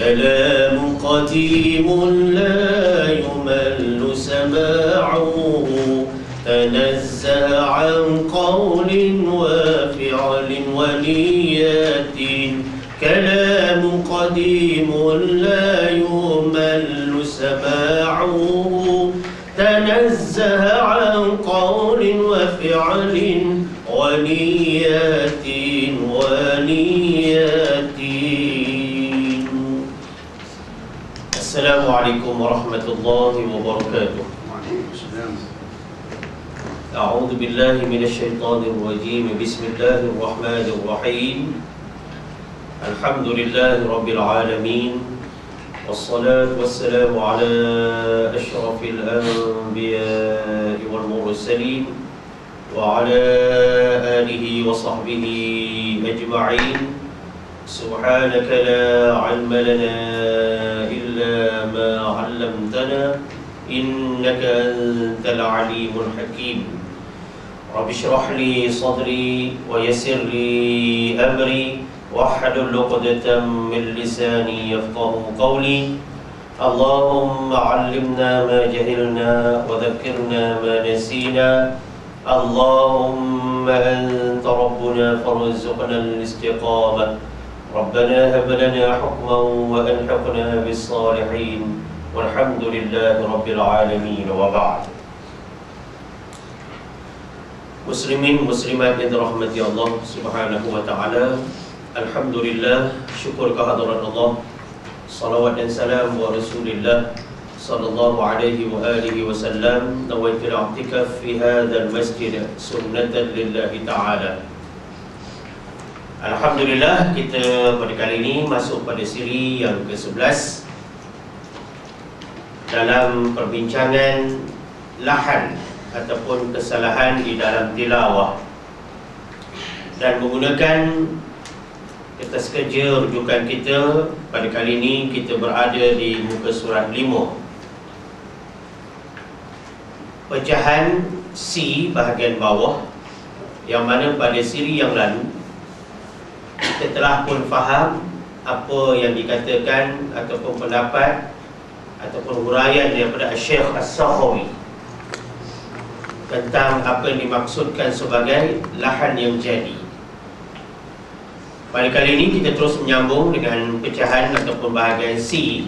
كلام قديم لا يمل سماعه تنزه عن قول وفعل ونيات كلام قديم لا يمل سماعه تنزه عن قول وفعل ونيات السلام عليكم ورحمة الله وبركاته. أعوذ بالله من الشيطان الرجيم. بسم الله الرحمن الرحيم. الحمد لله رب العالمين، والصلاة والسلام على أشرف الأنبياء والمرسلين وعلى آله وصحبه أجمعين. سبحانك لا علم لنا إلا ما علمتنا إنك أنت العليم الحكيم. رب اشرح لي صدري ويسر لي أمري واحلل عقدة من لساني يفقه قولي. اللهم علمنا ما جهلنا وذكرنا ما نسينا. اللهم أنت ربنا فارزقنا الاستقامة. ربنا هب لنا حكما وألحقنا بالصالحين والحمد لله رب العالمين. وبعد. Muslimin muslimat yang dirahmati Allah Subhanahu wa taala, alhamdulillah, syukur kehadirat Allah. Salawat dan salam wa Rasulillah sallallahu alaihi wa alihi wasallam. Nawaitul i'tikaf fi hadzal masjid sunnatan lillahi taala. Alhamdulillah, kita pada kali ini masuk pada siri yang ke-11 dalam perbincangan lahan ataupun kesalahan di dalam tilawah, dan menggunakan kertas kerja rujukan kita. Pada kali ini kita berada di muka surat 5, pecahan C bahagian bawah, yang mana pada siri yang lalu kita telah pun faham apa yang dikatakan ataupun pendapat ataupun huraian daripada Syekh As-Sakhawi tentang apa yang dimaksudkan sebagai lahan yang jadi. Pada kali ini kita terus menyambung dengan pecahan ataupun bahagian C,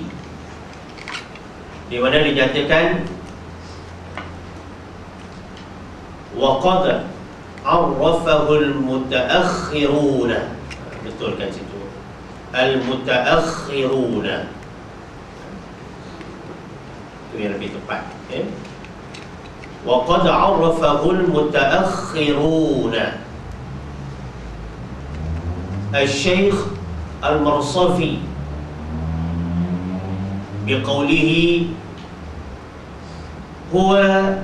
di mana dinyatakan wa qad arrafahu al-mutaakhiruna. Betul kan situ? Al-mutaakhiruna itu yang lebih tepat, okay? Wa qad arrafahu al-mutaakhiruna. Al-Syekh Al-Marsafi biqawlihi huwa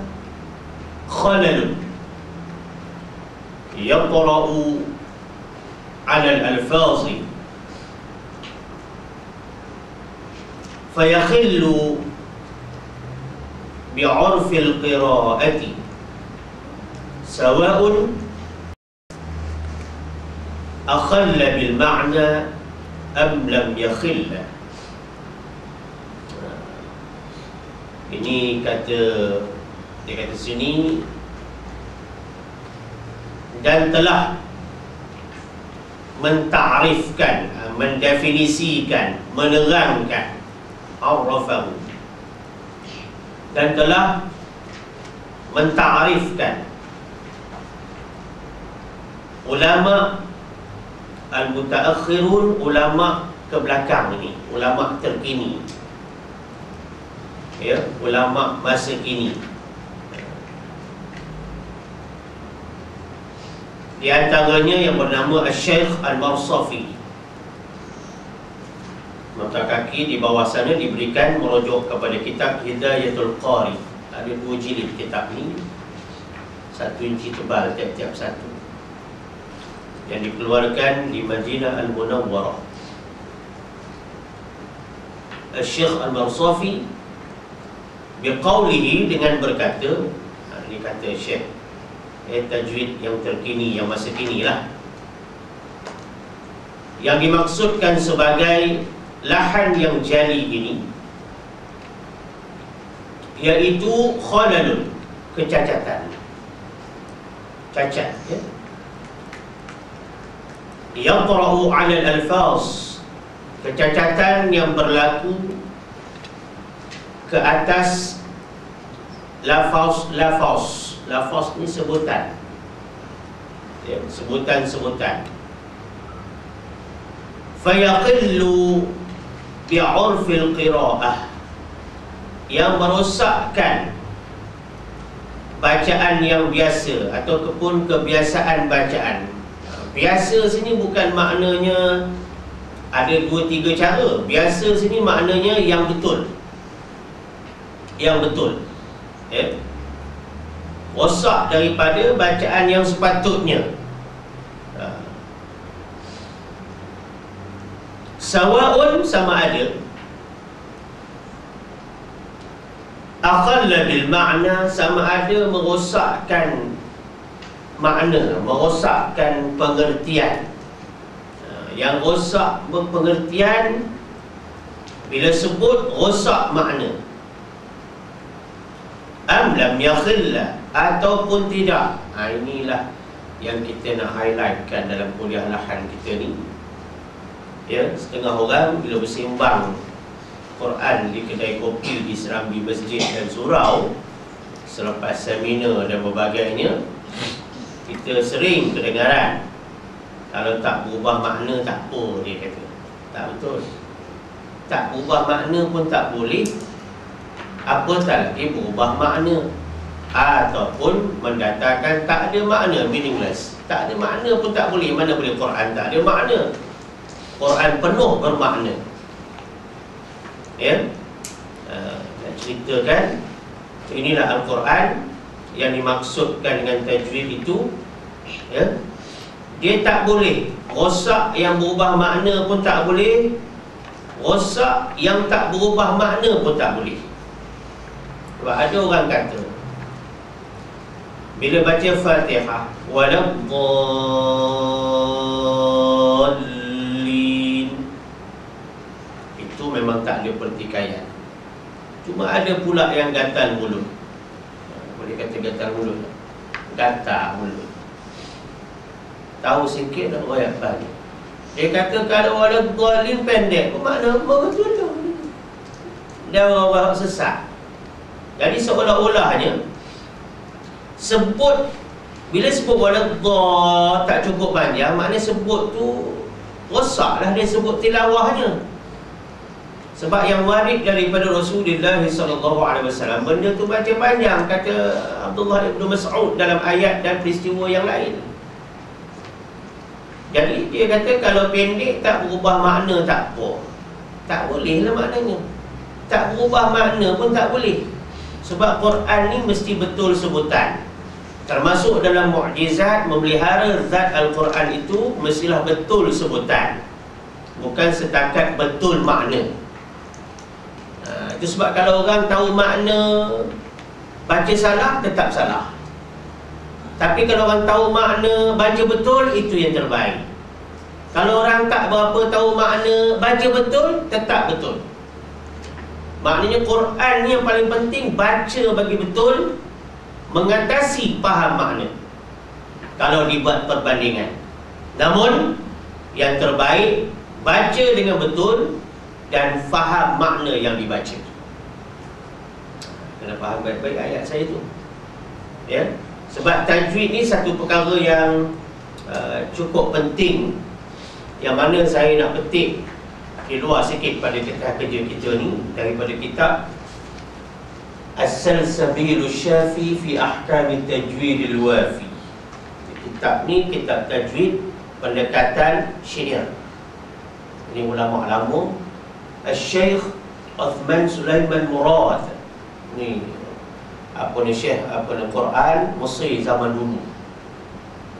khalalun yaqra'u ala al-alfazi fayakhillu bi'urfi al-qira'ati sawa'un akhalla bil ma'na am lam yakhilla. Ini dia kata sini, dan telah mentarifkan, mendefinisikan, menerangkan, arrafahu, dan telah mentarifkan ulama al-mutaakhirun, ulama ke belakang ini, ulama terkini, ya, ulama masa kini. Di antaranya yang bernama Al-Syekh Al-Marsafi. Mata kaki di bawah sana diberikan merujuk kepada kitab Hidayatul Qari. Ada 2 jilid kitab ini, 1 inci tebal tiap-tiap satu, yang dikeluarkan di Madinah Al-Munawwarah. Al-Syekh Al-Marsafi biqaulihi, dengan berkata, ini kata Syekh, tajwid yang terkini, yang masa kini lah, yang dimaksudkan sebagai lahan yang jali ini, iaitu khalalun, kecacatan, cacat, ya. Yatra'u 'ala al-alfaz, kecacatan yang berlaku ke atas lafaz. Lafaz ni sebutan, ya, sebutan-sebutan. Fayaqillu bi'urfil qira'ah, yang merosakkan bacaan yang biasa ataupun kebiasaan bacaan. Biasa sini bukan maknanya ada 2-3 cara. Biasa sini maknanya yang betul. Yang betul, ya. Rosak daripada bacaan yang sepatutnya. Sawa'un, sama ada, aqalla bil ma'na, sama ada merosakkan makna, merosakkan pengertian. Yang rosak pengertian bila sebut rosak makna. Am lam yakhilla, ataupun tidak. Inilah yang kita nak highlightkan dalam kuliah lahan kita ni. Ya, setengah orang bila bersembang Quran di kedai kopi, di serambi masjid dan surau, selepas seminar dan berbagai-nya, kita sering kedengaran, kalau tak berubah makna tak apa, dia kata. Tak betul. Tak berubah makna pun tak boleh, apatah lagi berubah makna ataupun mendatangkan tak ada makna, meaningless. Tak ada makna pun tak boleh. Mana boleh Quran tak ada makna? Quran penuh bermakna. Ya, nak ceritakan, inilah Al-Quran yang dimaksudkan dengan tajwid itu, ya. Dia tak boleh rosak yang berubah makna pun tak boleh, rosak yang tak berubah makna pun tak boleh. Sebab ada orang kata bila baca Fatihah, waladdallin, itu memang tak ada pertikaian. Cuma ada pula yang gatal mulut. Boleh kata gatal mulut, gatal mulut. Tahu sikit nak royak balik. Dia kata kalau waladdallin pendek, apa makna? Betul tu. Dia orang sesat. Jadi seolah-olahnya sebut, bila sebut waladdallin tak cukup panjang, maknanya sebut tu rosaklah dia sebut tilawahnya. Sebab yang warid daripada Rasulullah SAW, benda tu baca panjang, kata Abdullah ibn Mas'ud dalam ayat dan peristiwa yang lain. Jadi dia kata kalau pendek tak berubah makna tak apa. Tak boleh lah maknanya. Tak berubah makna pun tak boleh. Sebab Quran ni mesti betul sebutan. Termasuk dalam mukjizat memelihara zat Al-Quran itu, mestilah betul sebutan, bukan setakat betul makna. Itu sebab kalau orang tahu makna, baca salah tetap salah. Tapi kalau orang tahu makna, baca betul, itu yang terbaik. Kalau orang tak berapa tahu makna, baca betul, tetap betul. Maknanya Quran ni yang paling penting, baca bagi betul, mengatasi faham makna. Kalau dibuat perbandingan. Namun yang terbaik, baca dengan betul dan faham makna yang dibaca. Kena faham baik-baik ayat saya tu, ya. Sebab tajwid ni satu perkara yang cukup penting, yang mana saya nak petik di luar sikit pada kerja kita ni daripada kitab As-Salsabilus Syafi fi Ahkam Tajwid Al-Wafi. Kitab ni kitab tajwid pendekatan syair. Ini ulama lama, Al-Syekh Uthman Sulaiman Murad. Ni apa ni Syekh apa ni Quran Mesir zaman dulu.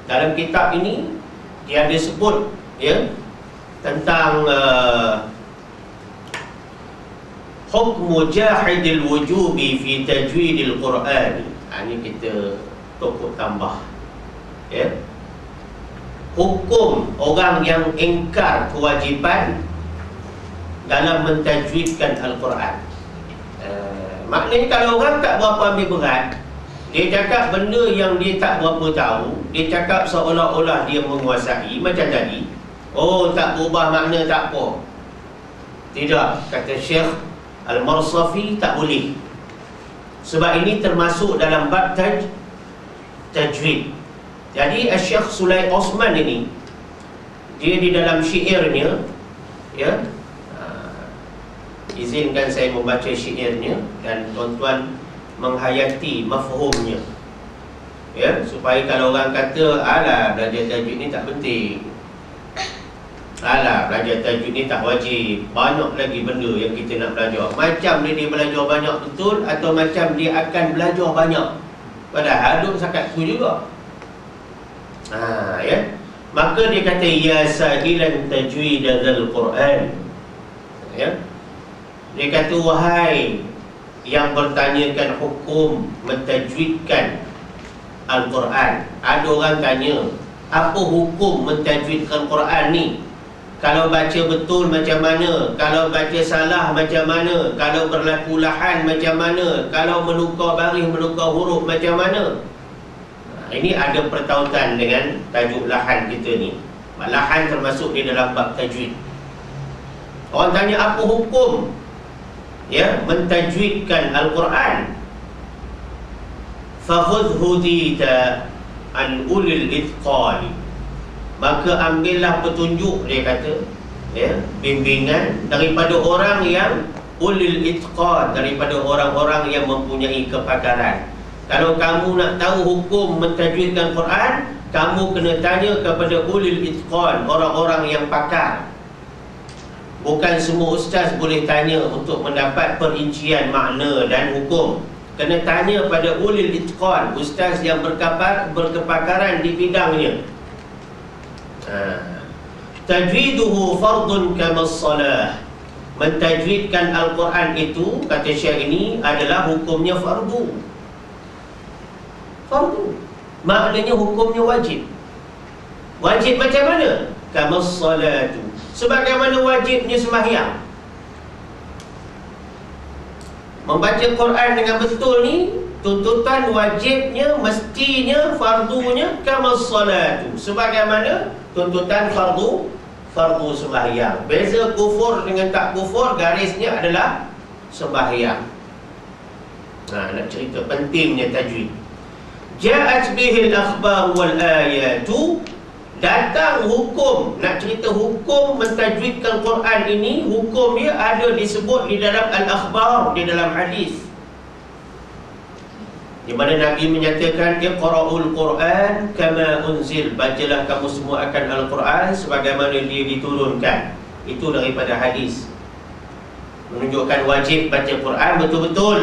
Dalam kitab ini dia ada sebut, ya, tentang hukmu jahidil wujubi fi tajwidil Quran. Ini kita tokok tambah, ya. Hukum orang yang ingkar kewajipan dalam mentajwidkan Al-Quran. Maknanya kalau orang tak berapa ambil berat, dia cakap benda yang dia tak berapa tahu, dia cakap seolah-olah dia menguasai. Macam tadi, oh tak berubah makna tak apa. Tidak, kata Syekh Al-Marsafi, tak boleh. Sebab ini termasuk dalam bab tajwid. Jadi Syekh Sulaiman Osman ini, dia di dalam syairnya, ya, izinkan saya membaca syairnya dan tuan-tuan menghayati mafhumnya, ya, supaya kalau orang kata alah belajar tajwid ni tak penting, alah belajar tajwid ni tak wajib, banyak lagi benda yang kita nak belajar. Macam dia belajar banyak betul, atau macam dia akan belajar banyak, padahal duk sakat tu juga. Ya, maka dia kata ya sahilan tajwid al Quran, ya, dia kata wahai yang bertanyakan hukum mentajwidkan Al-Quran. Ada orang tanya, apa hukum mentajwidkan Quran ni? Kalau baca betul macam mana? Kalau baca salah macam mana? Kalau berlaku lahan macam mana? Kalau menukar baris, menukar huruf macam mana? Ini ada pertautan dengan tajuk lahan kita ni. Lahan termasuk di dalam bab tajwid. Orang tanya apa hukum, ya, mentajwidkan Al-Quran. Fakhudh hudita an ulil itqan, maka ambillah petunjuk, dia kata, ya, bimbingan daripada orang yang ulil itqan, daripada orang-orang yang mempunyai kepakaran. Kalau kamu nak tahu hukum mentajwidkan Quran, kamu kena tanya kepada ulil itqan, orang-orang yang pakar. Bukan semua ustaz boleh tanya untuk mendapat perincian makna dan hukum. Kena tanya pada ulil itqan, ustaz yang berkepakaran di bidangnya. Tajwiduhu fardun kama salah. Mentajwidkan Al-Quran itu, kata Syekh ini, adalah hukumnya fardu. Fardu maknanya hukumnya wajib. Wajib macam mana? Kama salatu, sebagaimana wajibnya sembahyang. Membaca Quran dengan betul ni, tuntutan wajibnya, mestinya, fardunya kama salatu, sebagaimana tuntutan fardu sembahyang. Beza kufur dengan tak kufur, garisnya adalah sembahyang. Nak cerita pentingnya tajwid. Ja'at bihil akhbar wal ayatu, datang hukum, nak cerita hukum mentajwidkan Quran ini, hukum dia ada disebut di dalam al-akhbar, di dalam hadis, di mana Nabi menyatakan iqra'ul Quran kama unzil, bacalah kamu semua akan Al-Quran sebagaimana dia diturunkan. Itu daripada hadis, menunjukkan wajib baca Quran betul-betul.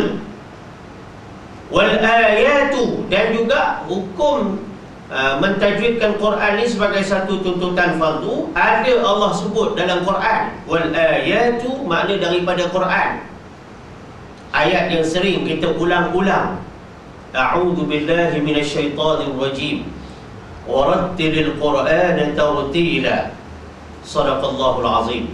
Wal ayatu, dan juga hukum mentajwidkan Quran ini sebagai satu tuntutan fardu, ada Allah sebut dalam Quran. Wal ayatu makna daripada Quran, ayat yang sering kita ulang-ulang. A'udzu billahi minasyaitonir rajim wa rattilil Qur'ana tartila. Shadaqallahul azim.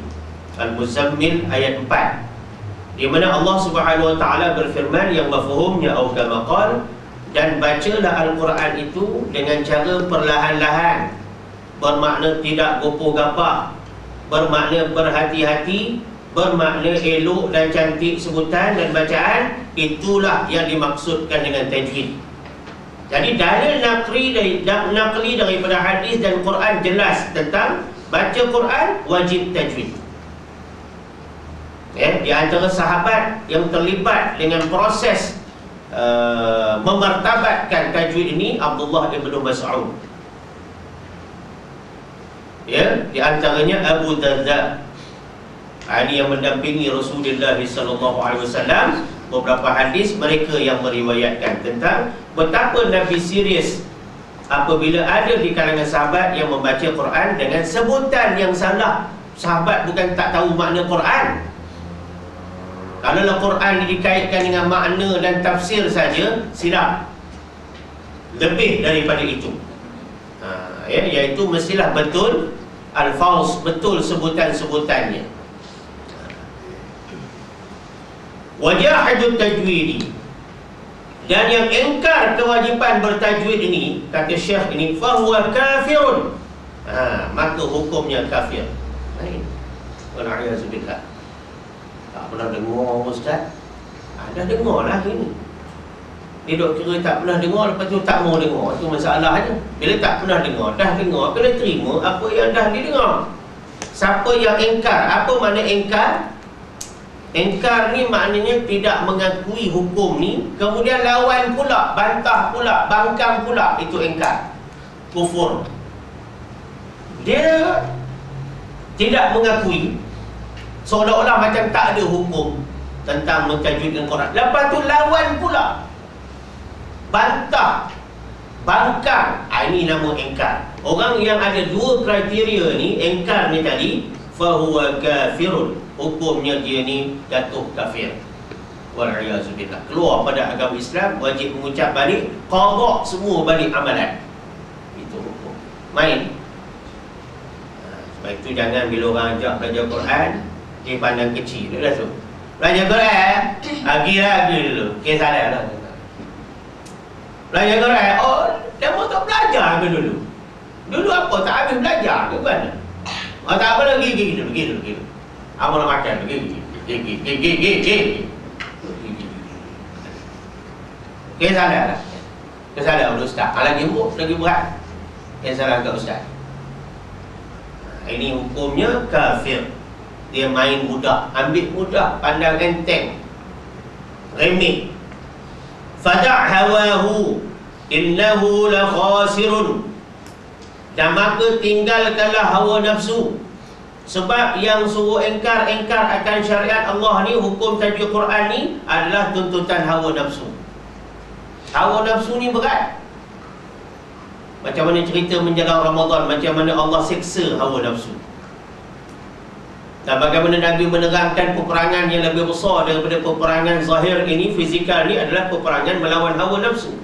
Al-Muzammil ayat 4, di mana Allah Subhanahu wa taala berfirman yang mafhumnya au kama qala, dan bacalah Al-Quran itu dengan cara perlahan-lahan, bermakna tidak gopoh-gapah, bermakna berhati-hati, bermakna elok dan cantik sebutan dan bacaan. Itulah yang dimaksudkan dengan tajwid. Jadi dalil nakli daripada hadis dan Quran jelas tentang baca Quran wajib tajwid. Ya, di antara sahabat yang terlibat dengan proses memartabatkan tajwid ini, Abdullah ibn Mas'ud. Ya, di antaranya Abu Darda. Ini yang mendampingi Rasulullah SAW. Beberapa hadis mereka yang meriwayatkan tentang betapa Nabi serius apabila ada di kalangan sahabat yang membaca Quran dengan sebutan yang salah. Sahabat bukan tak tahu makna Quran. Kalau Quran dikaitkan dengan makna dan tafsir saja, silap. Lebih daripada itu. Ya, iaitu mestilah betul al-fals, betul sebutan-sebutannya. Wajahidut tajwidi, dan yang ingkar kewajipan bertajwid ini, kata Syekh ini, fahuwa kafirun, maka hukumnya kafir. Wal'ayazubillah. Tak pernah dengar Ustaz? Dah dengar lah ini. Dia dok kira tak pernah dengar, lepas tu tak mau dengar. Itu masalahnya. Bila tak pernah dengar, dah dengar, kena terima apa yang dah didengar. Siapa yang ingkar? Apa makna ingkar? Ingkar ni maknanya tidak mengakui hukum ni, kemudian lawan pula, bantah pula, bangkang pula. Itu ingkar, kufur. Dia tidak mengakui, seolah-olah macam tak ada hukum tentang mentajwidkan Quran. Lepas tu lawan pula, bantah, bangkang. Ini nama ingkar. Orang yang ada dua kriteria ni, ingkar ni tadi, fahuwa kafirun, hukumnya dia ni jatuh kafir. Wal'iyazubillah. Keluar pada agama Islam, wajib mengucap balik, qadha semua balik amalan. Itu hukum. Main. Sebab itu jangan bila orang ajak belajar Quran, dia pandang kecil. Dia dah tu belajar Quran, lagi dulu. Okay, salah lah. Belajar Quran, oh, dia mau tak belajar ke dulu? Dulu apa, tak habis belajar ke mana? Oh, tak apa lagi, pergi dulu. Apa nak makan, pergi. Okay, salah lah. Kesalah oleh Ustaz. Lagi empuk, lagi berat. Okay, salah kat Ustaz. Ini hukumnya kafir. Dia main mudah, ambil mudah, pandang enteng, remeh. Fada' hawahu innahu la khasirun, dan maka tinggalkanlah hawa nafsu. Sebab yang suruh engkar akan syariat Allah ni, hukum tajwid Quran ni adalah tuntutan hawa nafsu. Hawa nafsu ni berat. Macam mana cerita menjelang Ramadan, macam mana Allah seksa hawa nafsu. Dan bagaimana Nabi menerangkan peperangan yang lebih besar daripada peperangan zahir ini, fizikal ni, adalah peperangan melawan hawa nafsu.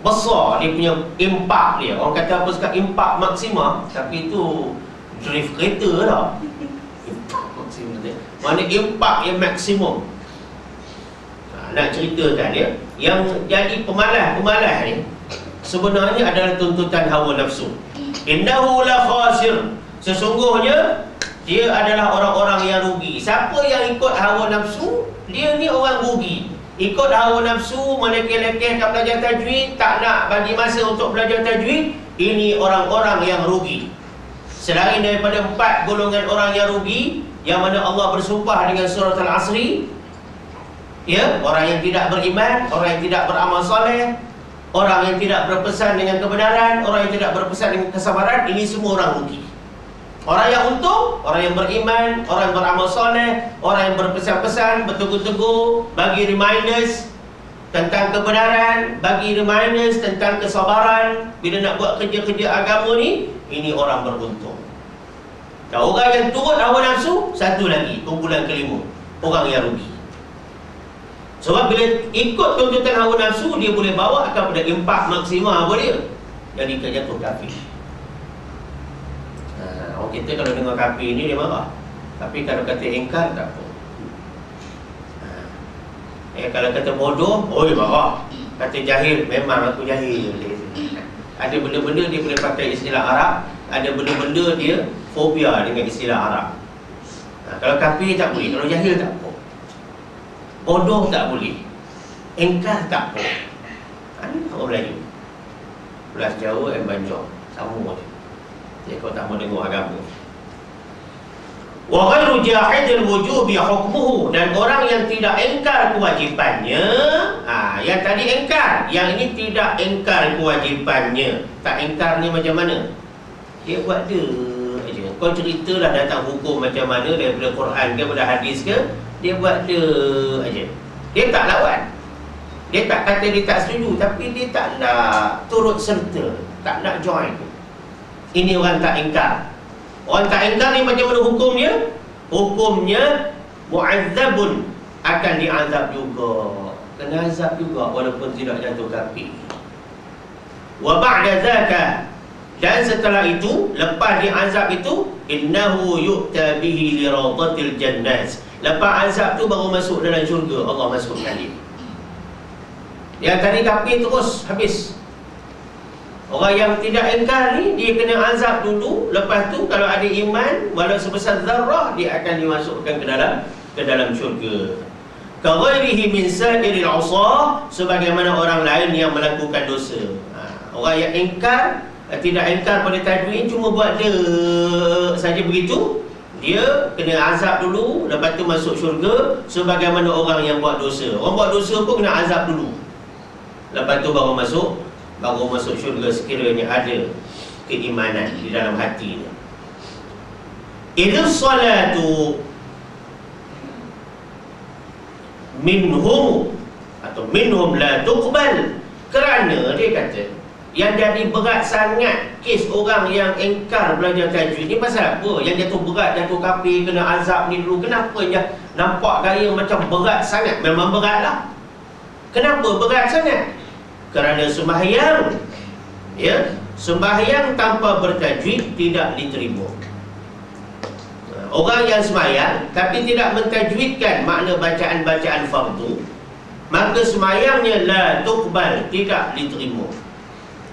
Besar dia punya impak dia. Orang kata apa sekarang, impak maksima. Tapi itu drift kereta lah. Impak maksimum dia. Mana impak yang maksimum. Nak ceritakan dia, yang jadi pemalas ni sebenarnya adalah tuntutan hawa nafsu. Innahu la khasir, sesungguhnya dia adalah orang-orang yang rugi. Siapa yang ikut hawa nafsu, dia ni orang rugi. Ikut hawa nafsu, melekeh-lekeh tak belajar tajwid, tak nak bagi masa untuk belajar tajwid, ini orang-orang yang rugi. Selain daripada 4 golongan orang yang rugi, yang mana Allah bersumpah dengan surat Al-Asri, ya, orang yang tidak beriman, orang yang tidak beramal soleh, orang yang tidak berpesan dengan kebenaran, orang yang tidak berpesan dengan kesabaran, ini semua orang rugi. Orang yang untung, orang yang beriman, orang yang beramal soleh, orang yang berpesan-pesan, bertegur-tegur, bagi reminders tentang kebenaran, bagi reminders tentang kesabaran bila nak buat kerja-kerja agama ni, ini orang beruntung. Dan orang yang turut hawa nafsu, satu lagi, kumpulan kelima, orang yang rugi. Sebab bila ikut tuntutan hawa nafsu, dia boleh bawa kepada impak maksimal apa dia, jadi terjatuh kafir. Orang kita kalau dengar kafir ni dia marah. Tapi kalau kata ingkar tak apa. Kalau kata bodoh, oi marah. Kata jahil, memang aku jahil. Ada benda-benda dia boleh pakai istilah Arab, ada benda-benda dia fobia dengan istilah Arab. Kalau kafir tak boleh, kalau jahil tak apa. Bodoh tak boleh, ingkar tak apa. Ini orang Melayu. Belas Jawa dan Banjar sama je. Jadi kau tak mau dengar agama. Wa ghairu jahidil wujubi hukmuhu, dan orang yang tidak ingkar kewajipannya, yang tadi ingkar, yang ini tidak ingkar kewajipannya. Tak ingkar ni macam mana? Dia buat dia aja. Kau ceritalah datang hukum macam mana daripada Quran ke, daripada hadis ke, dia buat dia aja. Dia tak lawan. Dia tak kata dia tak setuju, tapi dia tak nak turut serta, tak nak join. Ini orang tak ingkar. Orang tak ingkar ni macam mana hukumnya? Hukumnya mu'azzabun, akan diazab juga, kena azab juga walaupun tidak jatuh kafir. Wa ba'da zaka, Dan setelah itu, lepas diazab itu, innahu yu'ta bihi li rawdatil jannat. Lepas azab tu baru masuk dalam syurga, Allah masukkan dia. Yang tadi kafir terus habis. Orang yang tidak ingkar ni, dia kena azab dulu. Lepas tu kalau ada iman walau sebesar zarrah, dia akan dimasukkan ke dalam syurga. Kaghairihi min sa'iril 'usah, sebagaimana orang lain yang melakukan dosa. Orang yang ingkar, tidak ingkar pada tajwid, cuma buat dia saja begitu, dia kena azab dulu, lepas tu masuk syurga. Sebagaimana orang yang buat dosa, orang buat dosa pun kena azab dulu, lepas tu baru masuk syurga sekiranya ada keimanan di dalam hatinya. Idz salatu minhum atau minhum la tuqbal, kerana dia kata yang jadi berat sangat kes orang yang engkar belajar tajwid ni pasal apa? Yang jatuh berat, jatuh kafir, kena azab ni dulu. Kenapa dia nampak gaya macam berat sangat? Memang berat lah. Kenapa berat sangat? Kerana sembahyang, ya, sembahyang tanpa bertajwid tidak diterima. Orang yang sembahyang tapi tidak mentajwidkan makna bacaan-bacaan fardu, maka sembahyangnya la tuqbal, tidak diterima.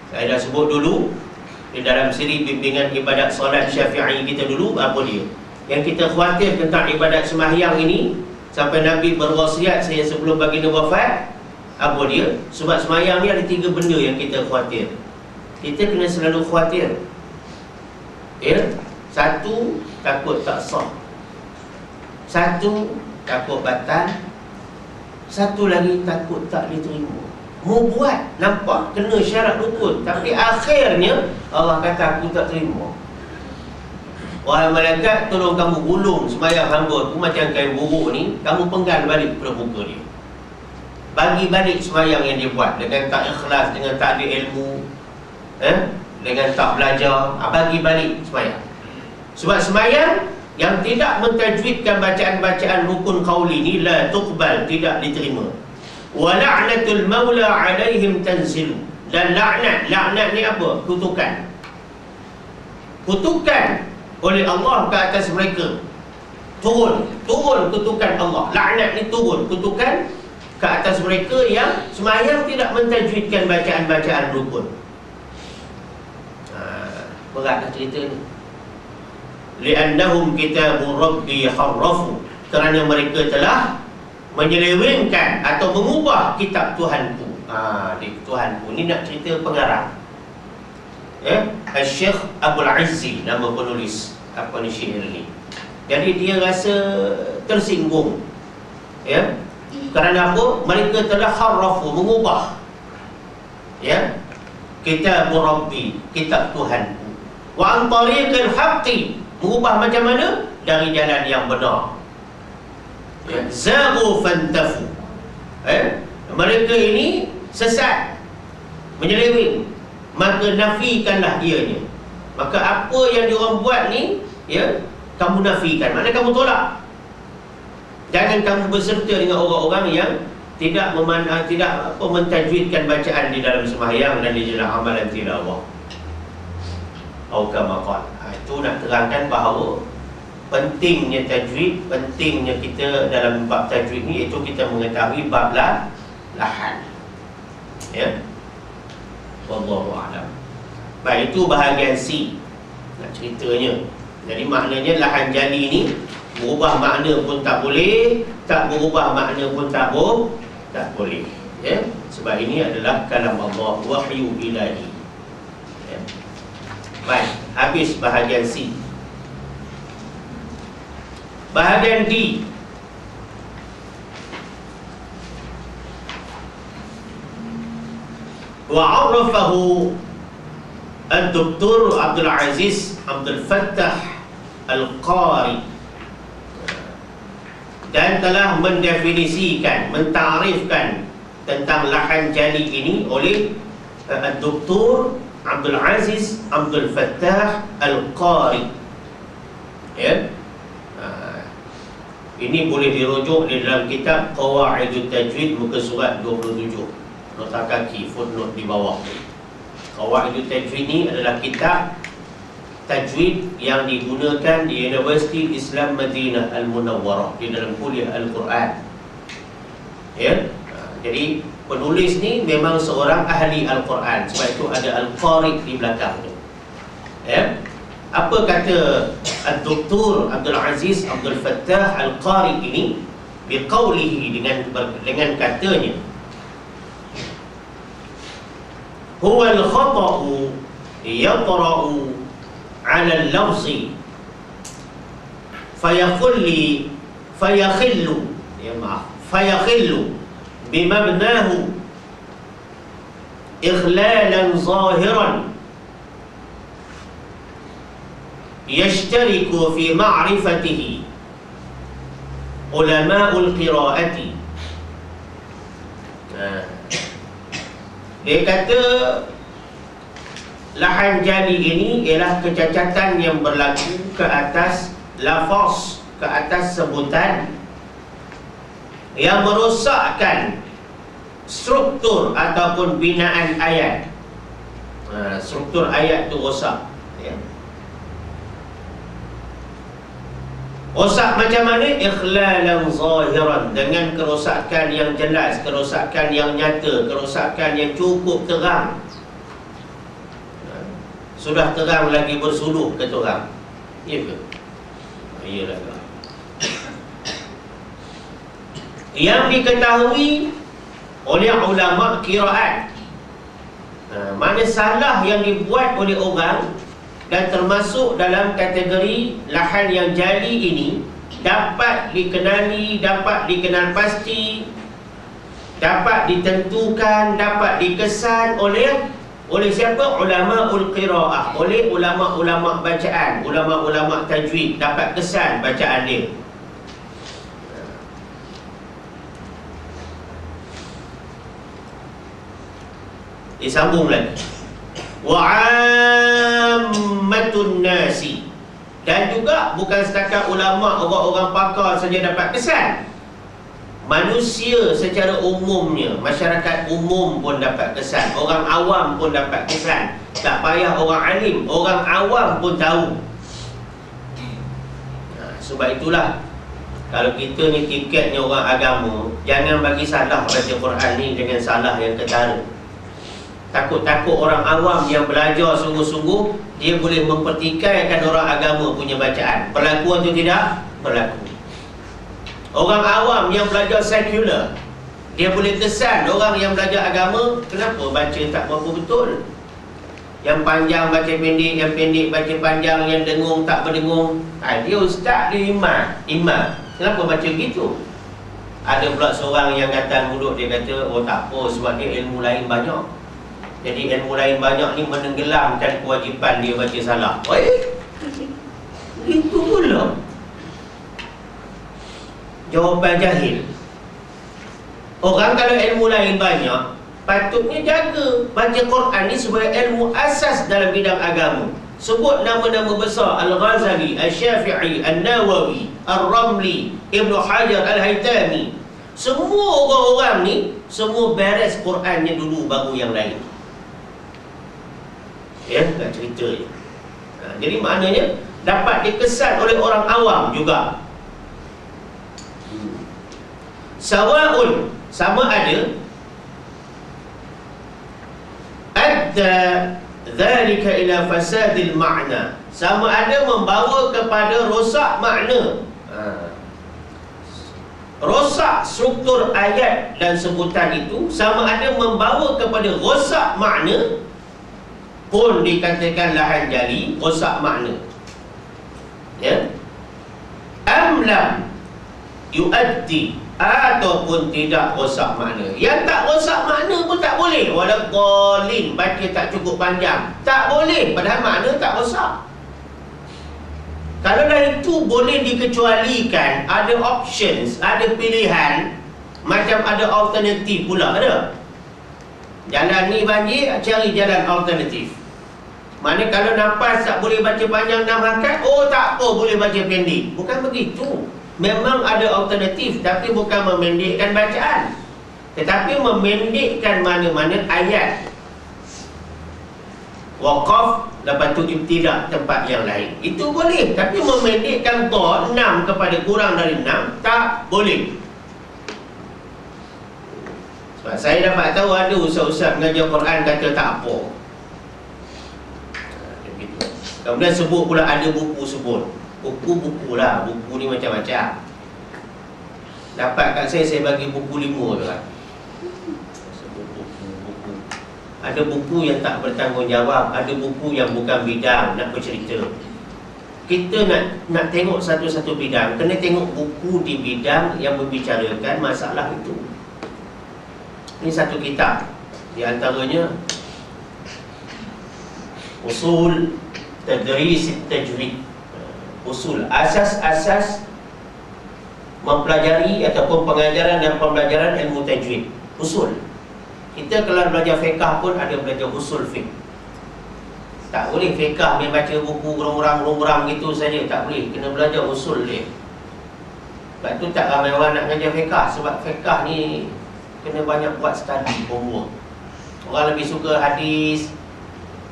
Saya dah sebut dulu di dalam siri bimbingan ibadat solat Syafi'i kita dulu, apa dia yang kita khawatir tentang ibadat sembahyang ini, sampai Nabi berwasiat saya sebelum baginda wafat. Apa dia? Sebab sembahyang ni ada 3 benda yang kita khawatir. Kita kena selalu khawatir, ya. 1, takut tak sah. 1, takut batal. 1 lagi, takut tak diterima. Mau buat, nampak kena syarat rukun, tapi akhirnya Allah kata aku tak terima. Wahai malaikat, tolong kamu gulung sembahyang hamba aku macam kain buruk ni, kamu penggal balik pada muka dia. Bagi balik sembahyang yang dia buat dengan tak ikhlas, dengan tak ada ilmu, dengan tak belajar. Bagi balik sembahyang. Sebab sembahyang yang tidak mentajwidkan bacaan-bacaan rukun qauli ni la tuqbal, tidak diterima. Wa la'natul maula 'alaihim tanzil, dan laknat ni apa? Kutukan oleh Allah ke atas mereka. Turun kutukan Allah. Laknat ni turun kutukan ke atas mereka yang sembahyang tidak mentajwidkan bacaan-bacaan rukun. Beratlah cerita ni. Li'annahum kitabur rabbi harrafu, kerana mereka telah menyelewengkan atau mengubah kitab Tuhanku. Tuhanku ni nak cerita pengarang, Syekh Abdul Azzi, nama penulis apa ni syair ni. Jadi dia rasa tersinggung, ya. Kerana apa? Mereka telah harrafu, mengubah, ya, kitab Rabbi, kitab Tuhanku. Wa an tariqil haqqi, mengubah macam mana? Dari jalan yang benar. Zaghu fantafu, mereka ini sesat, menyeleweng, maka nafikanlah ianya. Maka apa yang diorang buat ni, ya, kamu nafikan, maknanya kamu tolak. Jangan kamu berserta dengan orang-orang yang tidak mentajwidkan bacaan di dalam sembahyang dan di dalam amalan tilawah. Aukamaqal. Itu nak terangkan bahawa pentingnya tajwid, pentingnya kita dalam bab tajwid ni, iaitu kita mengetahui bab lahan, ya. Wallahu a'lam. Baik, itu bahagian C nak ceritanya. Jadi maknanya lahan jali ni berubah makna pun tak boleh, tak berubah makna pun tak boleh, ya. Sebab ini adalah kalam Allah, wahyu ilahi, ya. Baik, habis bahagian C. Bahagian D. Wa'arafahu Al-Doktor Abdul Aziz Abdul Fattah Al-Qari, dan telah mendefinisikan, mentarifkan tentang lahan jali ini oleh Al-Doktor Abdul Aziz Abdul Fattah Al-Qari, ya. Ini boleh dirujuk di dalam kitab Qawaidut Tajwid, muka surat 27, nota kaki, footnote di bawah. Qawaidut Tajwid ni adalah kitab tajwid yang digunakan di Universiti Islam Madinah Al-Munawwarah di dalam kuliah Al-Quran. Ya. Jadi penulis ni memang seorang ahli Al-Quran, sebab itu ada Al-Qari di belakang tu. Ya. Apa kata Dr. Abdul Aziz Abdul Fattah Al-Qari ini biqaulihi, dengan katanya, huwa al-khata'u yatra'u 'ala al-lafzi fayakhillu bimabnahu ikhlalan zahiran yashtariku fi ma'rifatihi ulama'ul qira'ati. Dia kata lahan jali ini ialah kecacatan yang berlaku ke atas lafaz, ke atas sebutan, yang merosakkan struktur ataupun binaan ayat. Struktur ayat tu rosak, ya. Rosak macam mana? Ikhlalan zahiran, dengan kerosakan yang jelas, kerosakan yang nyata, kerosakan yang cukup terang. Sudah terang lagi bersuluh kata orang. Ya ke? Iyalah. Yang diketahui oleh ulama qiraat, mana salah yang dibuat oleh orang, dan termasuk dalam kategori lahan yang jali ini dapat dikenali, dapat dikenal pasti, dapat ditentukan, dapat dikesan oleh siapa? Ulamaul qiraah, oleh ulama-ulama bacaan, ulama-ulama tajwid, dapat kesan bacaan dia. Disambung lagi, wa'ammatun nasi, dan juga bukan setakat ulama, orang-orang pakar saja dapat kesan. Manusia secara umumnya, masyarakat umum pun dapat kesan, orang awam pun dapat kesan. Tak payah orang alim, orang awam pun tahu. Sebab itulah, kalau kita ni tiketnya orang agama, jangan bagi salah baca Quran ni dengan salah yang ketara. Takut-takut orang awam yang belajar sungguh-sungguh, dia boleh mempertikaikan orang agama punya bacaan. Berlaku atau tidak? Berlaku. Orang awam yang belajar sekular, dia boleh kesan orang yang belajar agama, kenapa baca tak berapa betul. Yang panjang baca pendek, yang pendek baca panjang, yang dengung tak berdengung. Dia ustaz, dia imam. Kenapa baca gitu? Ada pula seorang yang kata mulut, dia kata, oh tak apa, sebab dia ilmu lain banyak. Jadi ilmu lain banyak ni menenggelamkan kewajipan dia baca salah. Itu pula jawapan jahil. Orang kalau ilmu lain banyak, patutnya jaga baca Quran ni sebagai ilmu asas dalam bidang agama. Sebut nama-nama besar: Al-Ghazali, Al-Syafi'i, Al-Nawawi, Al-Ramli, Ibn Hajar, Al-Haytami. Semua orang-orang ni semua beres Qurannya dulu baru yang lain. Ya, tak cerita je. Jadi maknanya dapat dikesan oleh orang awam juga. Sawa'un, sama ada, adda dhalika ila fasadil ma'na, sama ada membawa kepada rosak makna, rosak struktur ayat dan sebutan itu, sama ada membawa kepada rosak makna, pun dikatakan lahan jali, rosak makna. Ya. Amlam yuaddi, ataupun tidak rosak makna. Yang tak rosak makna pun tak boleh. Walau qalin, baca tak cukup panjang, tak boleh, padahal makna tak rosak. Kalau dah itu boleh dikecualikan, ada options, ada pilihan, macam ada alternatif pula, ada. Jalan ni banjir, cari jalan alternatif. Mana kalau nafas tak boleh baca panjang 6 harakat, oh tak apa, boleh baca pendek. Bukan begitu. Memang ada alternatif, tapi bukan memendekkan bacaan, tetapi memendekkan mana-mana ayat. Waqaf, lepas tu ibtidah tempat yang lain. Itu boleh. Tapi memendekkan dha 6 kepada kurang dari 6 tak boleh. Sebab saya dapat tahu ada ustaz-ustaz mengajar Quran kata tak apa. Kemudian sebut pula ada buku sebut. Buku-buku lah. Buku ni macam-macam. Dapat kat saya bagi buku 5 tu kan. Sebut buku. Ada buku yang tak bertanggungjawab. Ada buku yang bukan bidang nak bercerita. Kita nak tengok satu-satu bidang, kena tengok buku di bidang yang membicarakan masalah itu. Ini satu kitab. Di antaranya Usul Tadris Tajwid. Usul, asas-asas mempelajari ataupun pengajaran dan pembelajaran ilmu tajwid. Usul. Kita kalau belajar fiqh pun ada belajar usul fiqh. Tak boleh fiqh main baca buku gerung-gerang gitu saja, tak boleh. Kena belajar usul dia. Sebab tu tak ramai orang nak belajar fiqh. Sebab fiqh ni kena banyak buat study, homework. Orang lebih suka hadis,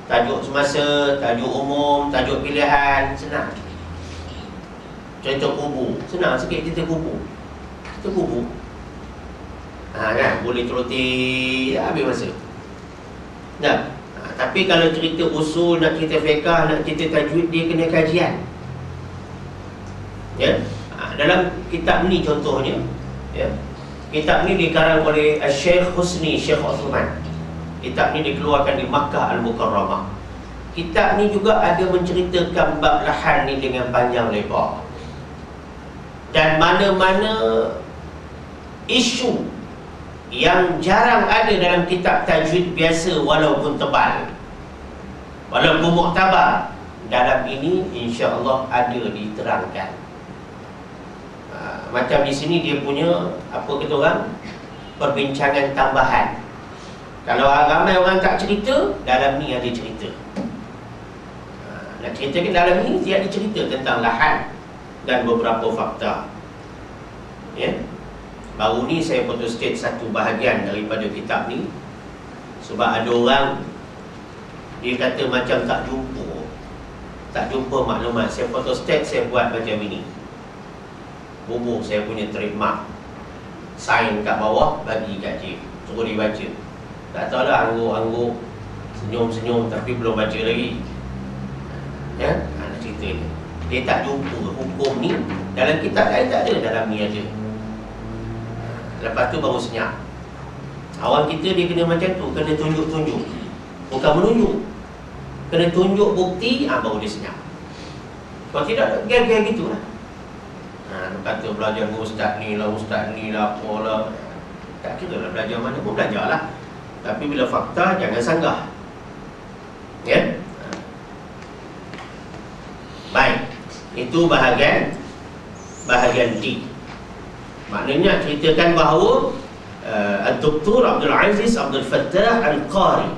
tajuk semasa, tajuk umum, tajuk pilihan. Senang. Contoh kubur, senang sikit cerita kubur. Cerita kubur kan, boleh celoteh, habis masa. Tapi kalau cerita usul, nak cerita fiqh, nak cerita tajwid, dia kena kajian. Ya. Dalam kitab ni contohnya, ya. Kitab ni dikarang oleh Syekh Husni Syekh Osman. Kitab ni dikeluarkan di Makkah Al-Mukarramah. Kitab ni juga ada menceritakan bab lahan ni dengan panjang lebar. Dan mana-mana isu yang jarang ada dalam kitab tajwid biasa walaupun tebal, walaupun muktabar, dalam ini insya-Allah ada diterangkan. Macam di sini dia punya apa kata orang, perbincangan tambahan. Kalau ramai orang tak cerita, dalam ni ada cerita. Nak ceritakan dalam ni dia ada cerita tentang lahan dan beberapa fakta. Ya. Baru ni saya photostat satu bahagian daripada kitab ni. Sebab ada orang dia kata macam tak jumpa maklumat. Saya photostat, saya buat macam ini. Bubuh saya punya trademark, sign kat bawah, bagi kat cik, suruh dia baca. Tak tahulah, angguk-angguk, senyum-senyum tapi belum baca lagi. Ya, nak cerita ni. Dia tak jumpa hukum ni dalam kitab lain, tak ada, dalam ni ada. Lepas tu baru senyap. Awam kita dia kena macam tu, kena tunjuk-tunjuk, bukan menunjuk. Kena tunjuk bukti, baru dia senyap. Kalau tidak, gel-gel gitulah. Dia kata belajar dengan ustaz ni lah, apalah. Tak kira lah belajar mana pun, belajar lah. Tapi bila fakta, jangan sanggah. Ya? Baik. Itu bahagian D. Maknanya ceritakan bahawa Dr. Abdul Aziz Abdul Fattah Al-Qari,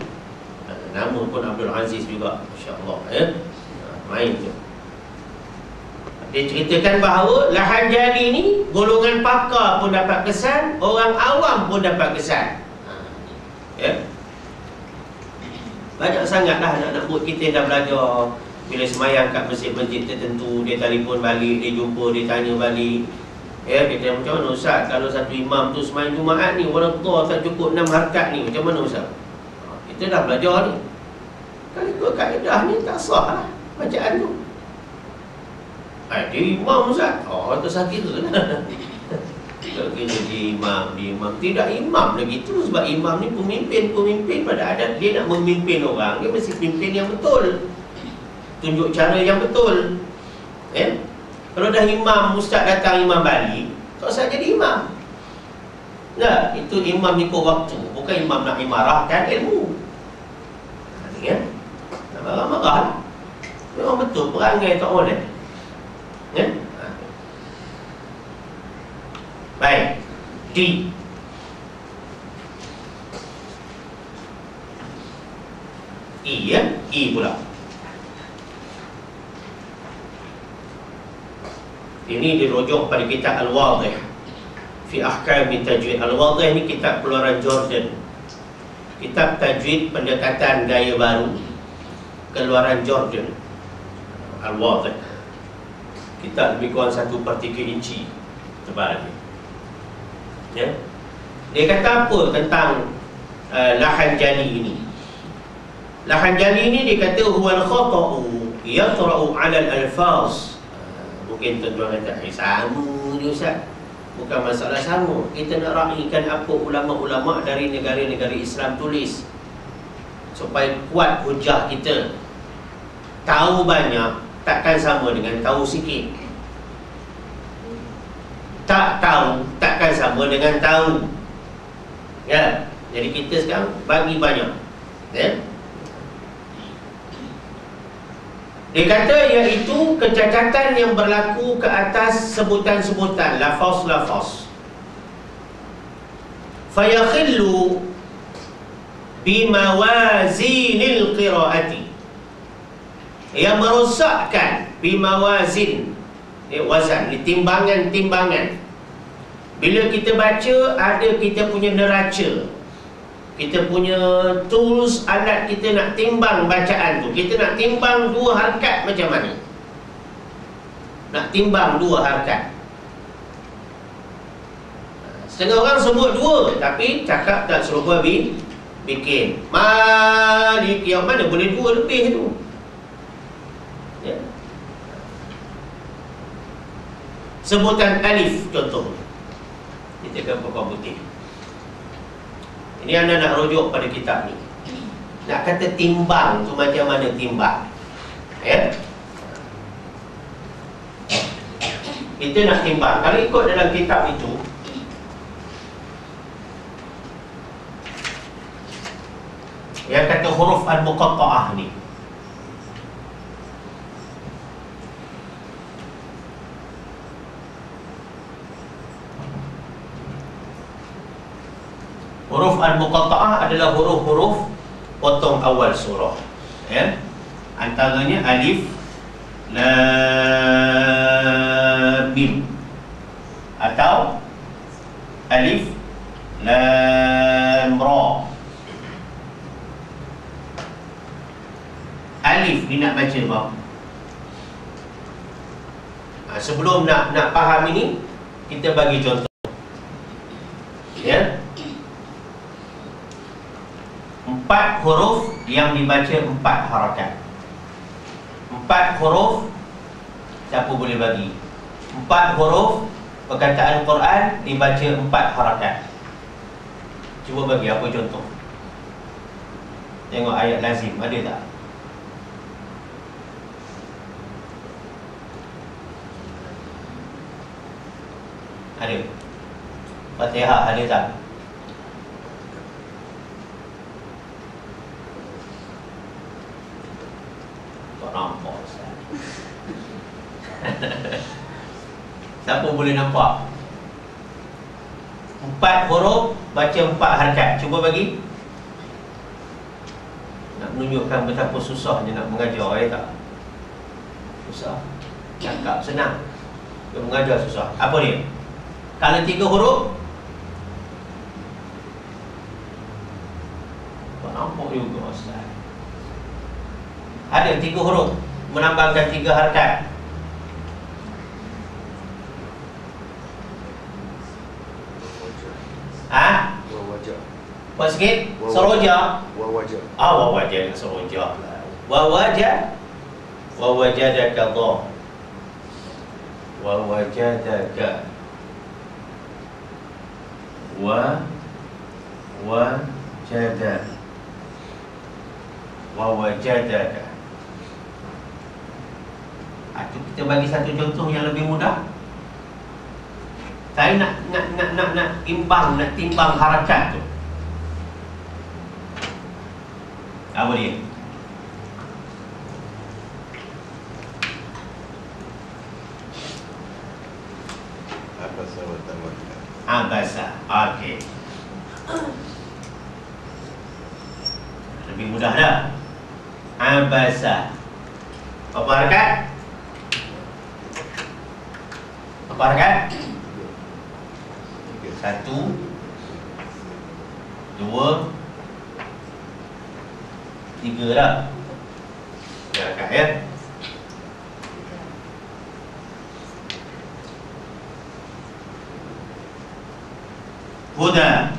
nama pun Abdul Aziz juga, insya-Allah, ya. Main tu. Dia ceritakan bahawa lahan jadi ni golongan pakar pun dapat kesan, orang awam pun dapat kesan. Ya. Banyak sangatlah nak buat. Kita dah belajar. Bila semayang kat masjid-masjid tertentu, dia telefon balik, dia jumpa, dia tanya balik. Ya, dia tanya, macam mana Ustaz, kalau satu imam tu semayang Jumaat ni, orang tua tak cukup 6 harkat ni, macam mana Ustaz? Kita dah belajar ni. Kalau ikut kaedah ni, tak sah lah bacaan tu. Dia imam Ustaz. Itu sakit tu lah. Kalau kena dia imam. Tidak imam lagi tu. Sebab imam ni pemimpin pada adat. Dia nak memimpin orang, dia mesti pimpin yang betul, tunjuk cara yang betul. Ya? Kalau dah imam, ustaz datang, imam balik, tak usah jadi imam. Nah, itu imam ikut waktu, bukan imam nak imarahkan ilmu. Ya? Nak marah-marah. Memang betul, perangai tak boleh. Ya? Baik. D. E, ya? E pula. Ini dirujuk pada kitab Al-Wadih fi Ahkam Tajwid. Al-Wadih ni kitab keluaran Jordan. Kitab tajwid pendekatan gaya baru keluaran Jordan, Al-Wadih. Kitab lebih kurang 1/3 inci tebal dia. Ya. Dia kata apa tentang lahan jali ini? Lahan jali ini dia kata huwal khata'u yatra'u 'ala al-alfaz. Mungkin tuan-tuan kata, sama ni Ustaz. Bukan masalah sama. Kita nak raikan apa ulama-ulama dari negara-negara Islam tulis, supaya kuat hujah kita. Tahu banyak takkan sama dengan tahu sikit. Tak tahu takkan sama dengan tahu. Ya. Jadi kita sekarang bagi banyak. Ya. Dia kata iaitu kecacatan yang berlaku ke atas sebutan-sebutan, lafaz-lafaz. Fayakhillu bimawazinil qiraati, yang merosakkan bimawazin, wazan, timbangan-timbangan. Bila kita baca, ada kita punya neraca, kita punya tools, alat kita nak timbang bacaan tu. Kita nak timbang 2 harakat macam mana? Nak timbang 2 harakat. Setengah orang sebut 2, tapi cakap tak serupa bikin. Malik yang mana boleh 2 lebih tu? Ya. Sebutan alif contoh. Kita ke pokok putih. Ini anda nak rujuk pada kitab ni. Nak kata timbang tu macam mana timbang? Ya. Kita nak timbang. Kalau ikut dalam kitab itu, yang kata huruf al-muqatta'ah ni, huruf al-muqatta'ah adalah huruf-huruf potong awal surah. Ya. Antaranya alif, lam, mim, atau alif, lam, ra. Alif ni nak baca bang. Sebelum nak faham ini, kita bagi contoh. Ya. 4 huruf yang dibaca 4 harakat. 4 huruf, siapa boleh bagi? 4 huruf perkataan Quran dibaca 4 harakat. Cuba bagi apa contoh? Tengok ayat lazim, ada tak? Ada. Fatihah ada tak? Tak nampak Ustaz. Siapa boleh nampak? 4 huruf baca 4 harakat. Cuba bagi. Nak menunjukkan betapa susahnya nak mengajar, ya tak? Susah. Cakap senang, dia mengajar susah. Apa dia? Kalau 3 huruf, tak nampak juga Ustaz. Ada 3 huruf menambahkan 3 harakat. Buat sikit. Saroja. Wawajah. Wawajah, saroja. Wawajah. Wawajadaka Allah. Wawajadaka. Wawajada. Wawajadaka. Itu kita bagi satu contoh yang lebih mudah. Saya nak timbang, nak timbang harakat tu. Apa dia? Abasa wa tawalla. Abasa. Okey. Lebih mudah dah. Abasa. Apa harakat? Apa harakat? 1, 2, 3 dah. ya. Huda.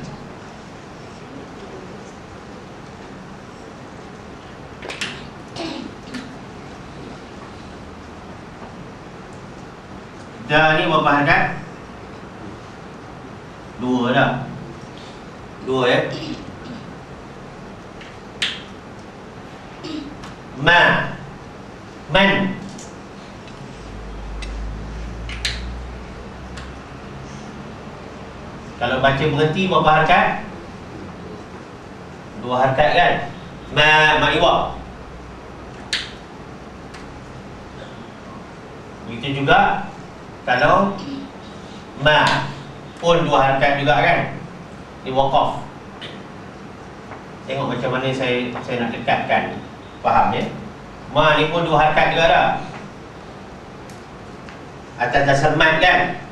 Dah ni berapa harakat? Dua dah. Dua ya. Ma. Man. Kalau baca berhenti berapa harakat? Dua harakat kan? Ma'iwa. Begitu juga kalau ma pun dua harakat juga kan? Di waqaf. Tengok macam mana saya nak dekatkan. Faham ya? Ma ni pun dua harakat juga dah. Atas dasar mat kan?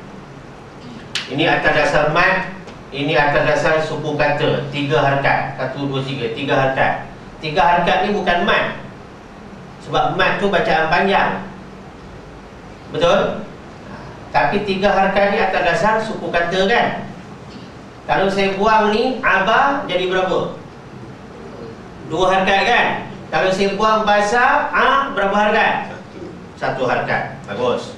Ini atas dasar mat, ini atas dasar suku kata. Tiga harakat. 1, 2, 3. Tiga harakat. Tiga harakat ni bukan mat. Sebab mat tu bacaan panjang. Betul? Tapi tiga harakat ni atas dasar suku kata kan? Kalau saya buang ni, aba jadi berapa? Dua harakat kan? Kalau saya buang bahasa, berapa harakat? Satu harakat. Bagus.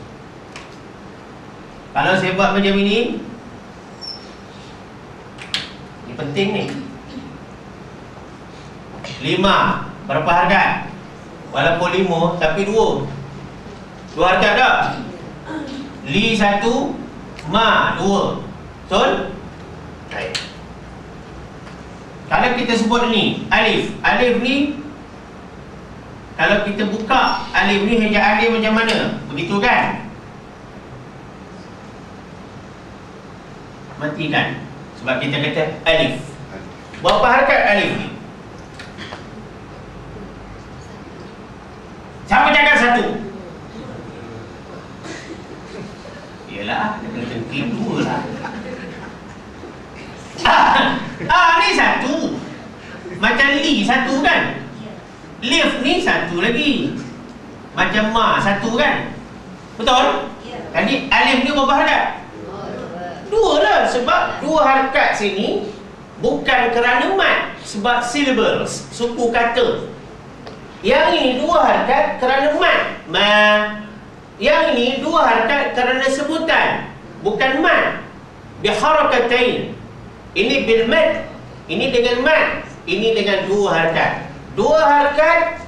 Kalau saya buat macam ini penting ni. 5. Berapa harakat? Walaupun 5 tapi 2. 2 harakat tak? Li 1, ma 2. Betul? Baik. Kalau kita sebut ni alif. Alif ni, kalau kita buka alif ni, hejaan dia macam mana? Begitu kan? Matikan. Sebab kita kata alif. Berapa harakat alif ni? Siapa cakap 1? Yelah, dia kena tengking 2 lah. Ni 1. Macam li 1 kan? Lif ni 1 lagi. Macam ma 1 kan? Betul? Jadi alif ni berapa harakat? 2 lah. Sebab 2 harakat sini bukan kerana mat, sebab syllables, suku kata. Yang ini 2 harakat kerana mat, ma. Yang ini 2 harakat kerana sebutan, bukan mat. Biharakatain. Ini bil mat, ini dengan mat, ini dengan 2 harakat. 2 harakat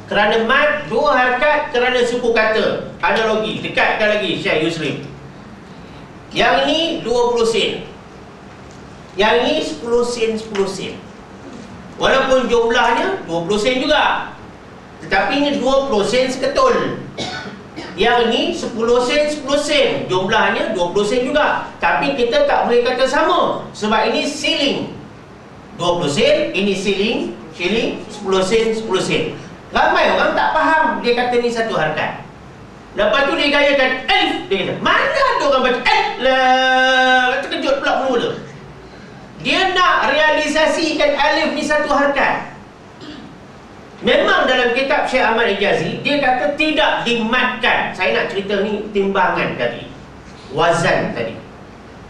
kerana mat, 2 harakat kerana suku kata. Analogi, dekatkan lagi Syekh Yusri. Yang ini 20 sen. Yang ini 10 sen, 10 sen. Walaupun jumlahnya 20 sen juga, tetapi ini 20 sen seketul. Yang ini 10 sen, 10 sen. Jumlahnya 20 sen juga, tapi kita tak boleh kata sama, sebab ini siling. 20 sen, ini siling, 10 sen, 10 sen. Ramai orang tak faham, dia kata ni satu harakat. Lepas tu dia gayakan alif. Dia kata, mana ada orang baca alif lah. Terkejut pula mula. Dia nak realisasikan alif ni satu harakat. Memang dalam kitab Syekh Ahmad Hijazi, dia kata tidak dimatkan. Saya nak cerita ni timbangan tadi, wazan tadi.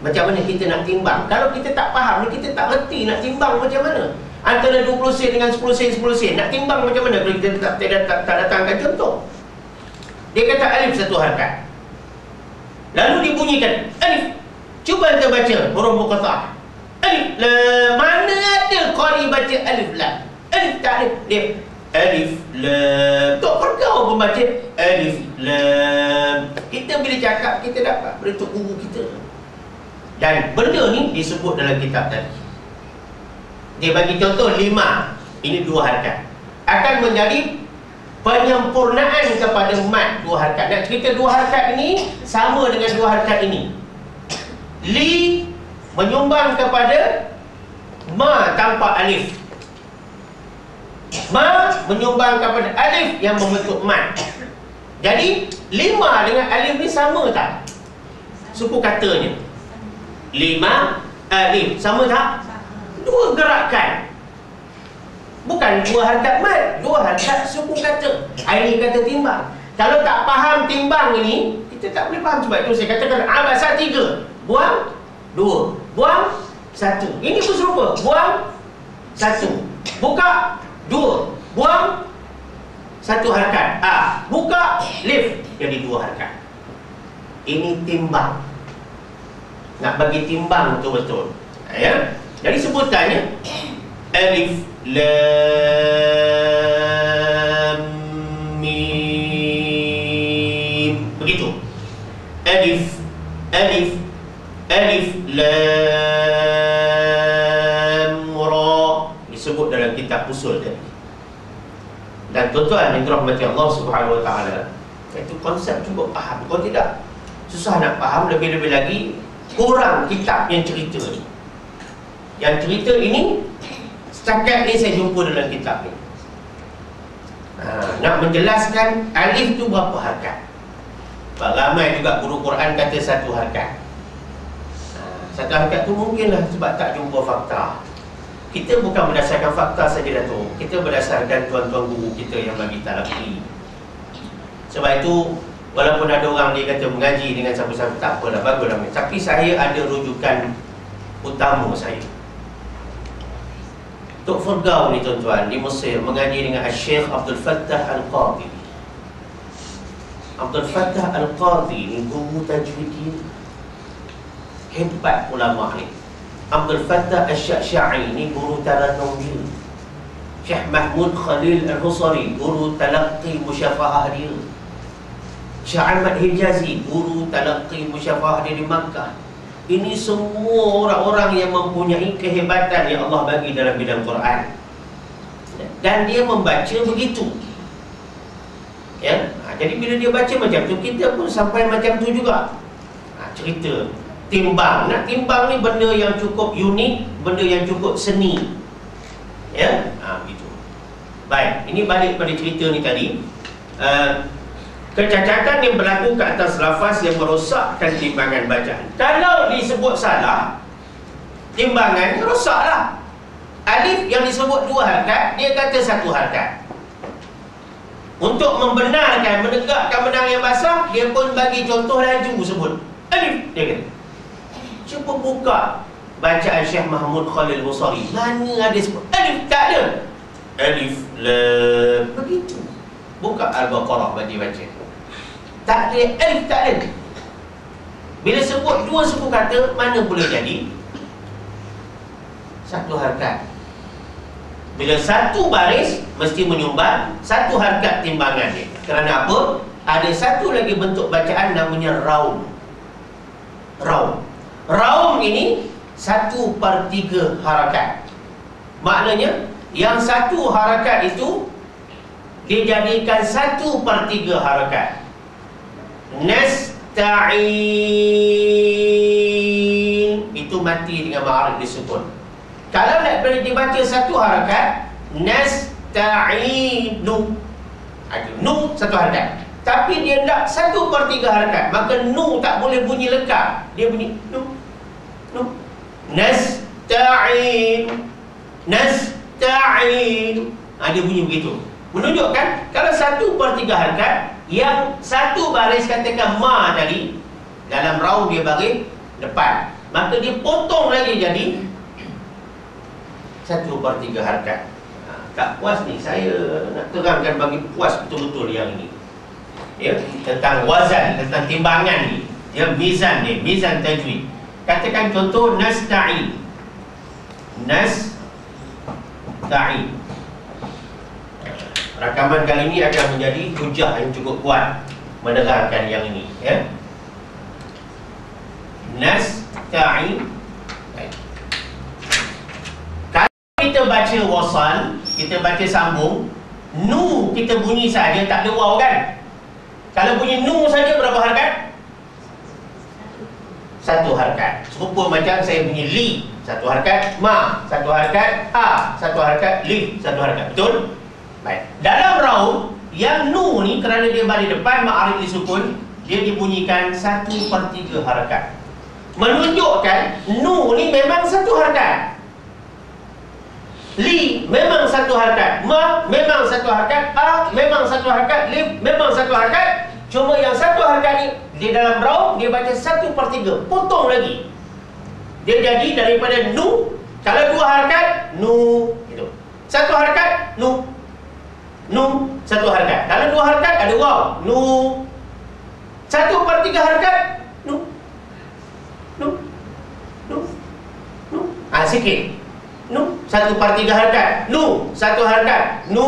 Macam mana kita nak timbang? Kalau kita tak faham ni, kita tak reti nak timbang macam mana. Antara 20 sen dengan 10 sen, 10 sen, nak timbang macam mana kalau kita tak datangkan contoh. Dia kata alif satu harakat. Lalu dibunyikan alif. Cuba kita baca huruf muqatta'ah. Alif lam. Mana ada qari baca alif lam? Alif tak ada. Dia alif lam. Tok perkau pembaca alif lam. Kita bila cakap, kita dapat bentuk guru kita. Dan benda ni disebut dalam kitab tadi. Dia bagi contoh 5. Ini 2 harakat. Akan menjadi penyempurnaan kepada mat 2 harakat. Dan kita 2 harakat ini sama dengan 2 harakat ini. Li menyumbang kepada ma tanpa alif. Ma menyumbang kepada alif yang membentuk mat. Jadi 5 dengan alif ni sama tak? Suku katanya 5 alif sama tak? 2 gerakan. Bukan dua harakat mat, dua harakat suku kata. Ini kata timbang. Kalau tak faham timbang ini, kita tak boleh faham. Sebab itu saya katakan bahasa 3. Buang 2, buang 1. Ini pun serupa. Buang 1, buka 2, buang 1 harakat. Buka lift jadi 2 harakat. Ini timbang. Nak bagi timbang betul-betul. Ya. Jadi sebutannya alif lam mim. Begitu. Alif lam ra disebut dalam kitab usul tadi. Dan tuan-tuan yang dirahmati Allah Subhanahu wa taala, itu konsep cukup faham. Kalau tidak, susah nak faham. Lebih-lebih lagi kurang kitab yang cerita ni. Yang cerita ini setakat ni saya jumpa dalam kitab ni. Nak menjelaskan alif tu berapa harakat. Ramai juga guru Quran kata 1 harakat. 1 harakat tu mungkinlah sebab tak jumpa fakta. Kita bukan berdasarkan fakta saja Dato'. Kita berdasarkan tuan-tuan guru kita yang bagi talaqi. Sebab itu walaupun ada orang dia kata mengaji dengan siapa-siapa, tak apalah, baguslah. Tapi saya ada rujukan utama saya. Tok Furgau ni tuan-tuan di Mesir mengaji dengan Syekh Abdul Fattah Al-Qadhi. Abdul Fattah Al-Qadhi ni guru tajwid dia. Hebat ulama ni. Abdul Fattah Al-Syaksyai ni guru tarannum dia. Syekh Mahmud Khalil Al-Husari guru talaqi musyafahah dia. Syekh Ahmad Hijazi guru talaqi musyafahah dia di Makkah. Ini semua orang-orang yang mempunyai kehebatan yang Allah bagi dalam bidang Quran. Dan dia membaca begitu. Ya, jadi bila dia baca macam tu, kita pun sampai macam tu juga. Cerita timbang. Nak timbang ni benda yang cukup unik, benda yang cukup seni. Ya, begitu. Baik, ini balik pada cerita ni tadi. Kecacatan yang berlaku ke atas lafaz yang merosakkan timbangan bacaan. Kalau disebut salah, timbangan rosaklah. Alif yang disebut 2 harakat, dia kata 1 harakat. Untuk membenarkan, menegakkan benang yang basah, dia pun bagi contoh laju sebut alif, dia kata. Cuba buka bacaan Syekh Mahmud Khalil Husari. Mana ada sebut alif? Tak ada. Alif lam. Begitu. Buka Al-Baqarah baca-baca. Tak ada alif, tak ada. Bila sebut 2 suku kata, mana boleh jadi 1 harakat. Bila 1 baris mesti menyumbang 1 harakat timbangan dia. Kerana apa? Ada 1 lagi bentuk bacaan namanya raum. Raum ini 1/3 harakat. Maknanya yang 1 harakat itu dijadikan 1/3 harakat. Nasta'in itu mati dengan ma'arif disukun. Kalau nak dibaca 1 harakat, nasta'inu, nu 1 harakat. Tapi dia tak 1/3 harakat, maka nu tak boleh bunyi lekap. Dia bunyi nu. Nasta'in. Dia bunyi begitu. Menunjukkan kalau 1/3 harakat, yang 1 baris katakan ma tadi, dalam raum dia bagi depan, maka dia potong lagi jadi 1/3 harakat. Tak puas ni, saya nak terangkan bagi puas betul-betul yang ini. Ya, tentang wazan, tentang timbangan ni. Ya, mizan ni, mizan tajwid. Katakan contoh nasta'in. Rakaman kali ini akan menjadi hujah yang cukup kuat menerangkan yang ini, ya. Nasta'in. Kalau kita baca wasal, kita baca sambung, nu kita bunyi saja, tak ada waw kan? Kalau bunyi nu saja berapa harakat? 1 harakat. Serupa macam saya bunyi li, 1 harakat, ma 1 harakat, a 1 harakat, li 1 harakat. Betul? Baik. Dalam raum yang nu ni, kerana dia balik depan ma'arif disukun, dia dibunyikan 1/3 harakat. Menunjukkan nu ni memang 1 harakat. Li memang satu harakat, ma memang satu harakat, a memang satu harakat, lim memang satu harakat. Cuma yang satu harakat ni di dalam raum dia baca 1/3, potong lagi. Dia jadi daripada nu, kalau dua harakat nu gitu. Satu harakat nu. Nu satu harakat. Kalau dua harakat ada waw, nu. 1/3 harakat nu. Nu. Nu. Nu. Sikit. Nu 1/3 harakat. Nu satu harakat. Nu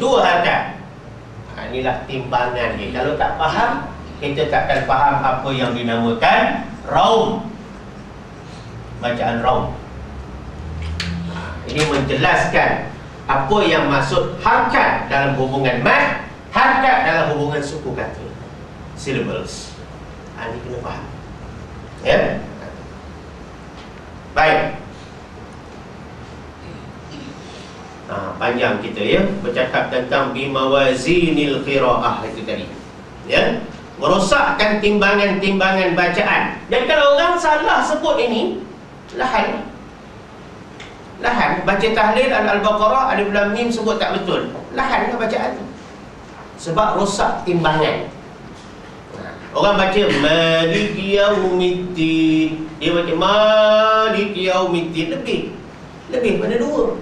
dua harakat. Inilah timbangan dia. Kalau tak faham, kita takkan faham apa yang dinamakan raum. Bacaan raum. Ini menjelaskan apa yang maksud harakat dalam hubungan mad, harakat dalam hubungan suku kata, syllables. Ini kena faham. Ya. Baik. Panjang kita ya bercakap tentang bimawazinil qiraah itu tadi. Ya. Merosakkan timbangan-timbangan bacaan. Dan kalau orang salah sebut ini lahan. Lahan baca tahlil Al-Baqarah Alif Lam Mim sebut tak betul. Lahan bacaan tu. Sebab rosak timbangan. Orang baca Maliki Yaumiddin, dia baca Maliki Yaumiddin lebih pada dua.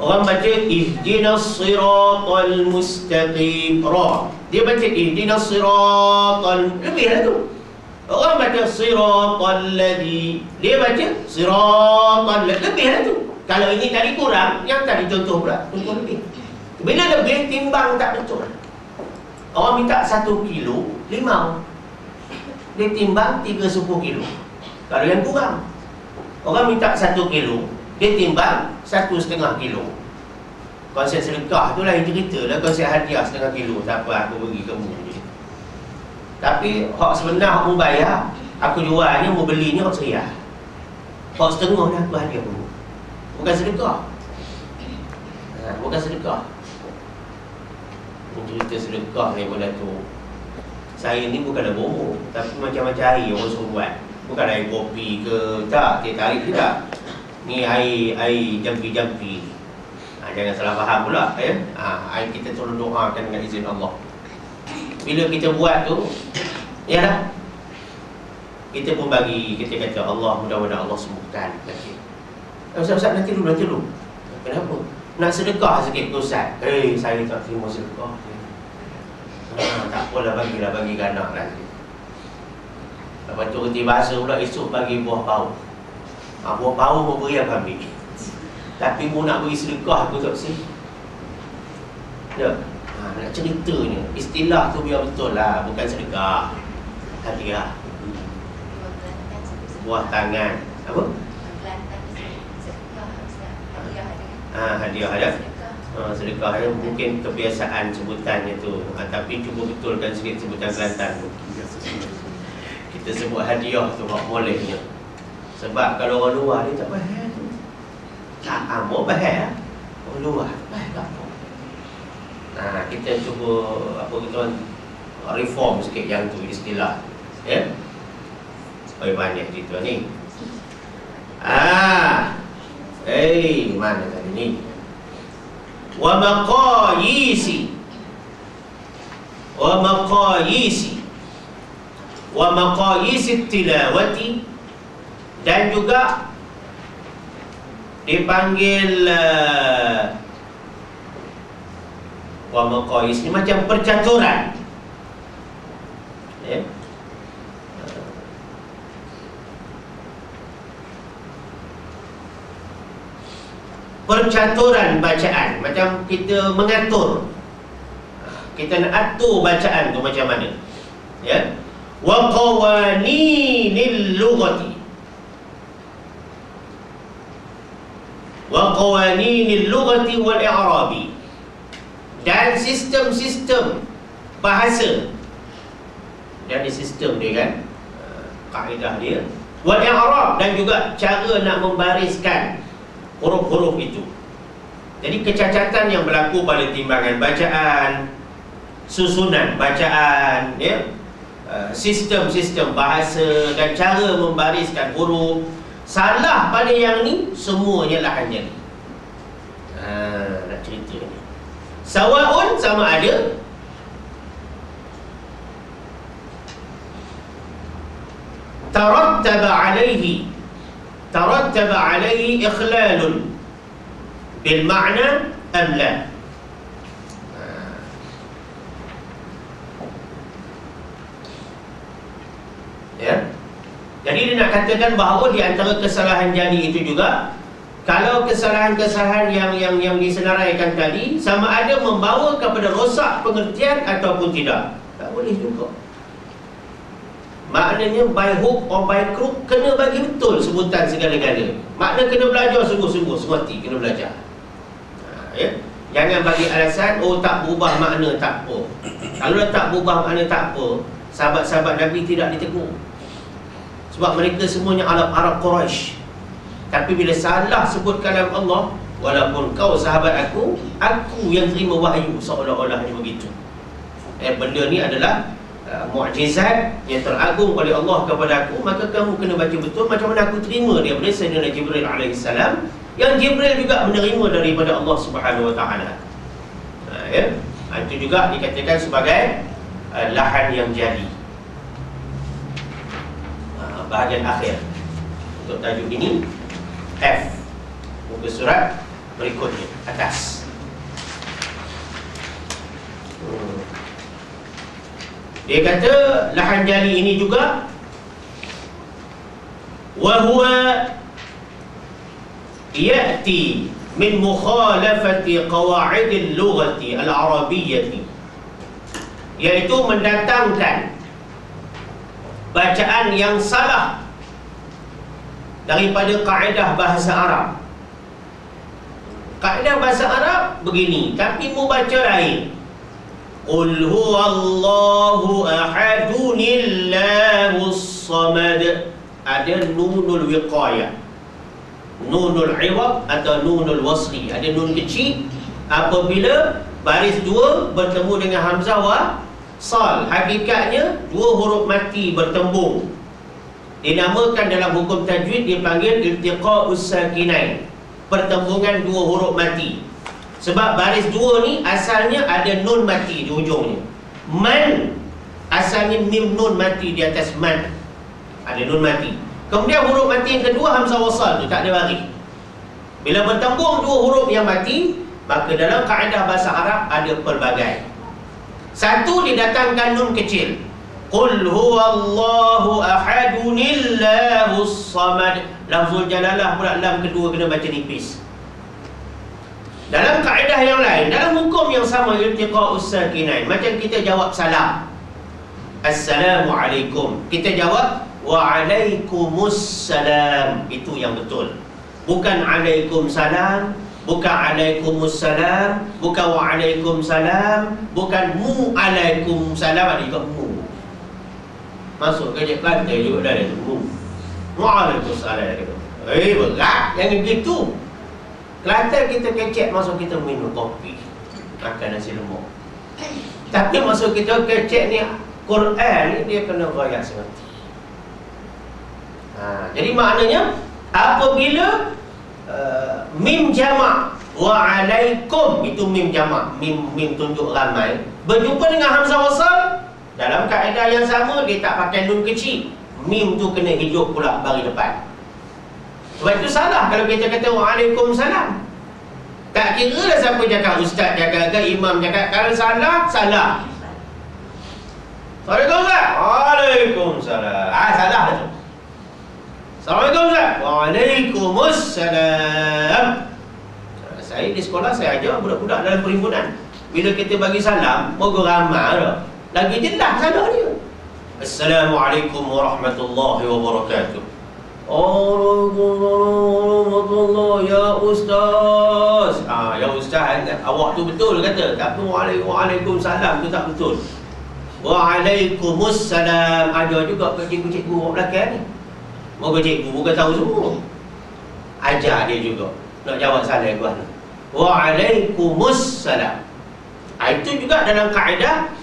Orang baca Ihdinas Siratal Mustaqim, ra, dia baca Ihdinas Siratal, lebih lah tu. Orang baca Siratal Ladzi, dia baca Siratal, lebih lah tu. Kalau ini tadi kurang, yang tadi contoh pula contoh lebih. Bila lebih timbang tak betul. Orang minta 1 kilo limau, dia timbang 30 kilo. Kalau yang kurang, orang minta 1 kilo, dia timbang 1,5 kilo. Konsep sedekah tu lain cerita lah. Konsep hadiah 1,5 kilo, tak apa, aku bagi kamu je. Tapi hak sebenar aku bayar, aku jualnya, mau belinya hak seriah. Hak setengah dah aku hadiah kamu. Bukan sedekah. Bukan sedekah. Cerita sedekah ni pun tu. Saya ni bukan ada bohong, tapi macam-macam air orang suruh buat. Bukan air kopi ke, tak, dia tarik tidak. Ni air jampi-jampi. Jangan salah faham pula ya. Air kita tolong doakan dengan izin Allah. Bila kita buat tu, ya dah, kita pun bagi, kita kata Allah, mudah-mudahan Allah sembuhkan. Ustaz, nanti dulu. Kenapa? Nak sedekah sikit ke Ustaz? Saya tak terima sedekah. Tak apalah, bagi kanak lah. Lepas tu reti bahasa pula, esok bagi buah pau. Buah pau mau beri apa ambil. Tapi mu nak beri sedekah aku tak sih. Ya. Nak ceritanya, istilah tu biar betul lah, bukan sedekah. Hadiah. Buah tangan. Apa? Hadiah ada. Sedekah ada, mungkin kebiasaan sebutannya tu. Tapi cuba betulkan sikit sebutan Kelantan tu. Kita sebut hadiah tu hak bolehnya. Sebab kalau orang luar dia tak faham tu. Tak mau faham. Orang luar faham tak apa. Kita cuba apa kita reform sikit yang tu istilah. Ya. Supaya banyak cerita ni. Mana tadi ni? Wa maqayisi tilawati, dan juga dipanggil wa maqayis ni macam percaturan. Ya. Percaturan bacaan, macam kita mengatur. Kita nak atur bacaan tu macam mana. Ya. Wa qawaninil lughati. Wa qawaninil lughati wal i'rabi. Dan sistem-sistem bahasa. Dan di sistem dia kan, kaedah dia. Wal i'rab, dan juga cara nak membariskan huruf-huruf itu. Jadi kecacatan yang berlaku pada timbangan bacaan, susunan bacaan, ya, sistem-sistem bahasa dan cara membariskan huruf, salah pada yang ni semuanya lahan jadi. Nak cerita ni. Sawa'un sama ada tarattaba alaihi ikhlalun bil ma'na am la. Ya. Jadi dia nak katakan bahawa di antara kesalahan jadi itu juga, kalau kesalahan-kesalahan yang disenaraikan tadi sama ada membawa kepada rosak pengertian ataupun tidak. Tak boleh juga. Maknanya by hook or by crook kena bagi betul sebutan segala-gala. Makna kena belajar sungguh-sungguh, semati kena belajar. Ya. Jangan bagi alasan tak berubah makna, tak apa. Kalau dah tak berubah makna, tak apa. Sahabat-sahabat Nabi tidak ditegur. Sebab mereka semuanya Arab Quraisy. Tapi bila salah sebut kalam Allah, walaupun kau sahabat aku yang terima wahyu, seolah-olahnya begitu. Benda ni adalah mukjizat yang teragung oleh Allah kepada aku, maka kamu kena baca betul macam mana aku terima daripada Sayyidina Jibril alaihissalam, yang Jibril juga menerima daripada Allah Subhanahu wa taala. Ya, itu juga dikatakan sebagai lahan yang jadi. Bahagian akhir untuk tajuk ini F, muka surat berikutnya atas. Dia kata lahan jali ini juga wa huwa ya'ti min mukhalafati qawaid al-lughati al-arabiyyah, iaitu mendatangkan bacaan yang salah daripada kaedah bahasa Arab. Kaedah bahasa Arab begini, tapi mu baca lain. Qul huwallahu ahadunillahus samad. Ada nunul wiqayah, nunul iwad atau nunul wasli. Ada nun kecil apabila baris dua bertemu dengan hamzah wa sal. Hakikatnya dua huruf mati bertembung. Dinamakan dalam hukum tajwid, dipanggil iltiqa'us sakinain, pertembungan dua huruf mati. Sebab baris dua ni asalnya ada nun mati di ujungnya. Man, asalnya mim nun mati di atas man, ada nun mati. Kemudian huruf mati yang kedua hamzah wasal tu tak ada baris. Bila bertembung dua huruf yang mati, maka dalam kaedah bahasa Arab ada pelbagai. Satu, didatangkan nun kecil. Qul huwallahu ahadunillahus samad. Lafzul jalalah pula lam kedua kena baca nipis. Dalam kaedah yang lain, dalam hukum yang sama, iltiqa'us sakinain, macam kita jawab salam, Assalamualaikum, kita jawab Waalaikumsalam. Itu yang betul. Bukan Alaikumsalam, bukan Alaikumussalam, bukan Waalaikumsalam, bukan Mu'alaikumsalam. Ada juga mu. Masuk kerja Kelantan juga dah ada mu. Waalaikumsalam. Berat, jangan gitu. Kelantan kita kecek masuk kita minum kopi, makan nasi lemak. Tapi masuk kita kecek ni Quran ni, dia kena royak sengerti. Jadi maknanya apabila mim jamak wa'alaikum, itu mim jamak, mim tunjuk ramai, berjumpa dengan hamzah wasal, dalam kaedah yang sama dia tak pakai nun kecil, mim tu kena hidup pula bagi depan. Sebab itu salah kalau kita kata Waalaikumsalam. Tak kira lah siapa cakap, ustaz cakap ke imam cakap, kalau salah, salah. Assalamualaikum ustaz. Waalaikumsalam. Salah tu. Assalamualaikum ustaz. Waalaikumsalam. Saya di sekolah saya ajar budak-budak dalam perhimpunan, bila kita bagi salam, moga ramai dah, lagi jelas salah dia. Assalamualaikum warahmatullahi wabarakatuh. Waalaikumsalam ya ustaz. Ya ustaz, awak tu betul kata, tapi Waalaikumsalam tu tak betul. Waalaikumsalam. Ada juga cikgu-cikgu orang belakang ni, moga cikgu bukan tahu semua, ajar dia juga nak jawab salam tuan. Waalaikumsalam. Itu juga dalam kaedah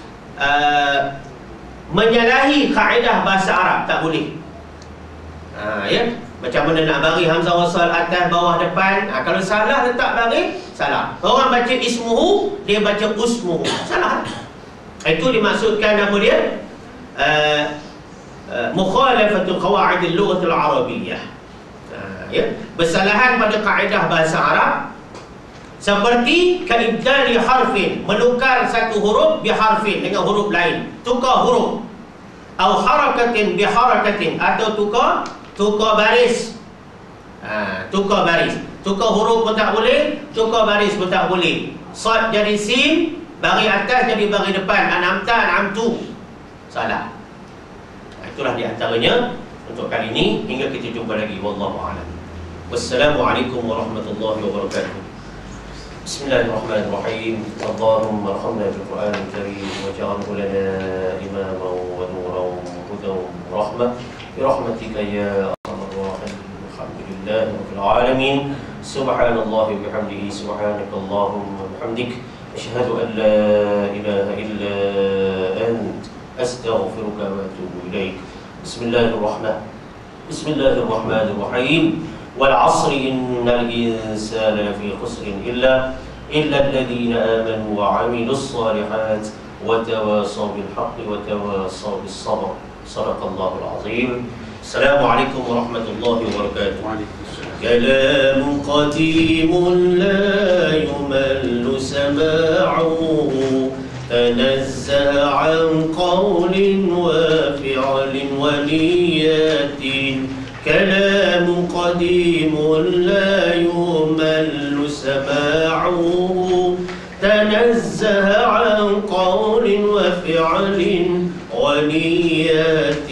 menyalahi kaedah bahasa Arab tak boleh. Ya, macam mana nak bagi hamzah wasal atas, bawah, depan. Kalau salah letak bagi, salah. Orang baca ismuhu, dia baca usmuhu, salah. Itu dimaksudkan apa dia? Mukhalafatul qawaidil lughatil arabiyyah. Ya, bersalahan pada kaedah bahasa Arab. Seperti kaibdali harfin, menukar satu huruf biharfin dengan huruf lain, tukar huruf. Atau harakatin biharakatin, atau tukar baris. Tukar baris. Tukar huruf pun tak boleh, tukar baris pun tak boleh. Sad jadi sin, bagi atas jadi bagi depan. An'amta, an'amtu, salah. Itulah di antaranya untuk kali ini. Hingga kita jumpa lagi. Wallahu a'lam. Wassalamualaikum warahmatullahi wabarakatuh. Bismillahirrahmanirrahim. Allahumma arhamna bil Qur'anil Karim waj'alhu lana imaman wa nuran wa hudan wa rahmah bi rahmatika ya arhamar rahimin. Alhamdulillahi rabbil alamin. Subhanallahi wa bihamdihi, subhanakallahumma wa bihamdik, asyhadu an la ilaha illa ant, astaghfiruka wa atubu ilaik. Bismillahirrahmanirrahim. Wal 'asri innal insana lafi khusrin illa alladhina amanu wa 'amilus shalihat wa tawasaw bil haqqi wa tawasaw bis sabr. Shadaqallahul 'azim. Assalamualaikum warahmatullahi wabarakatuh. Kalamun qadimun la yumallu sama'uhu, tanazzaha 'an qawlin wa fi'lin wa niyatin. كلام قديم لا يمل سماعه، تنزه عن قول وفعل ونيات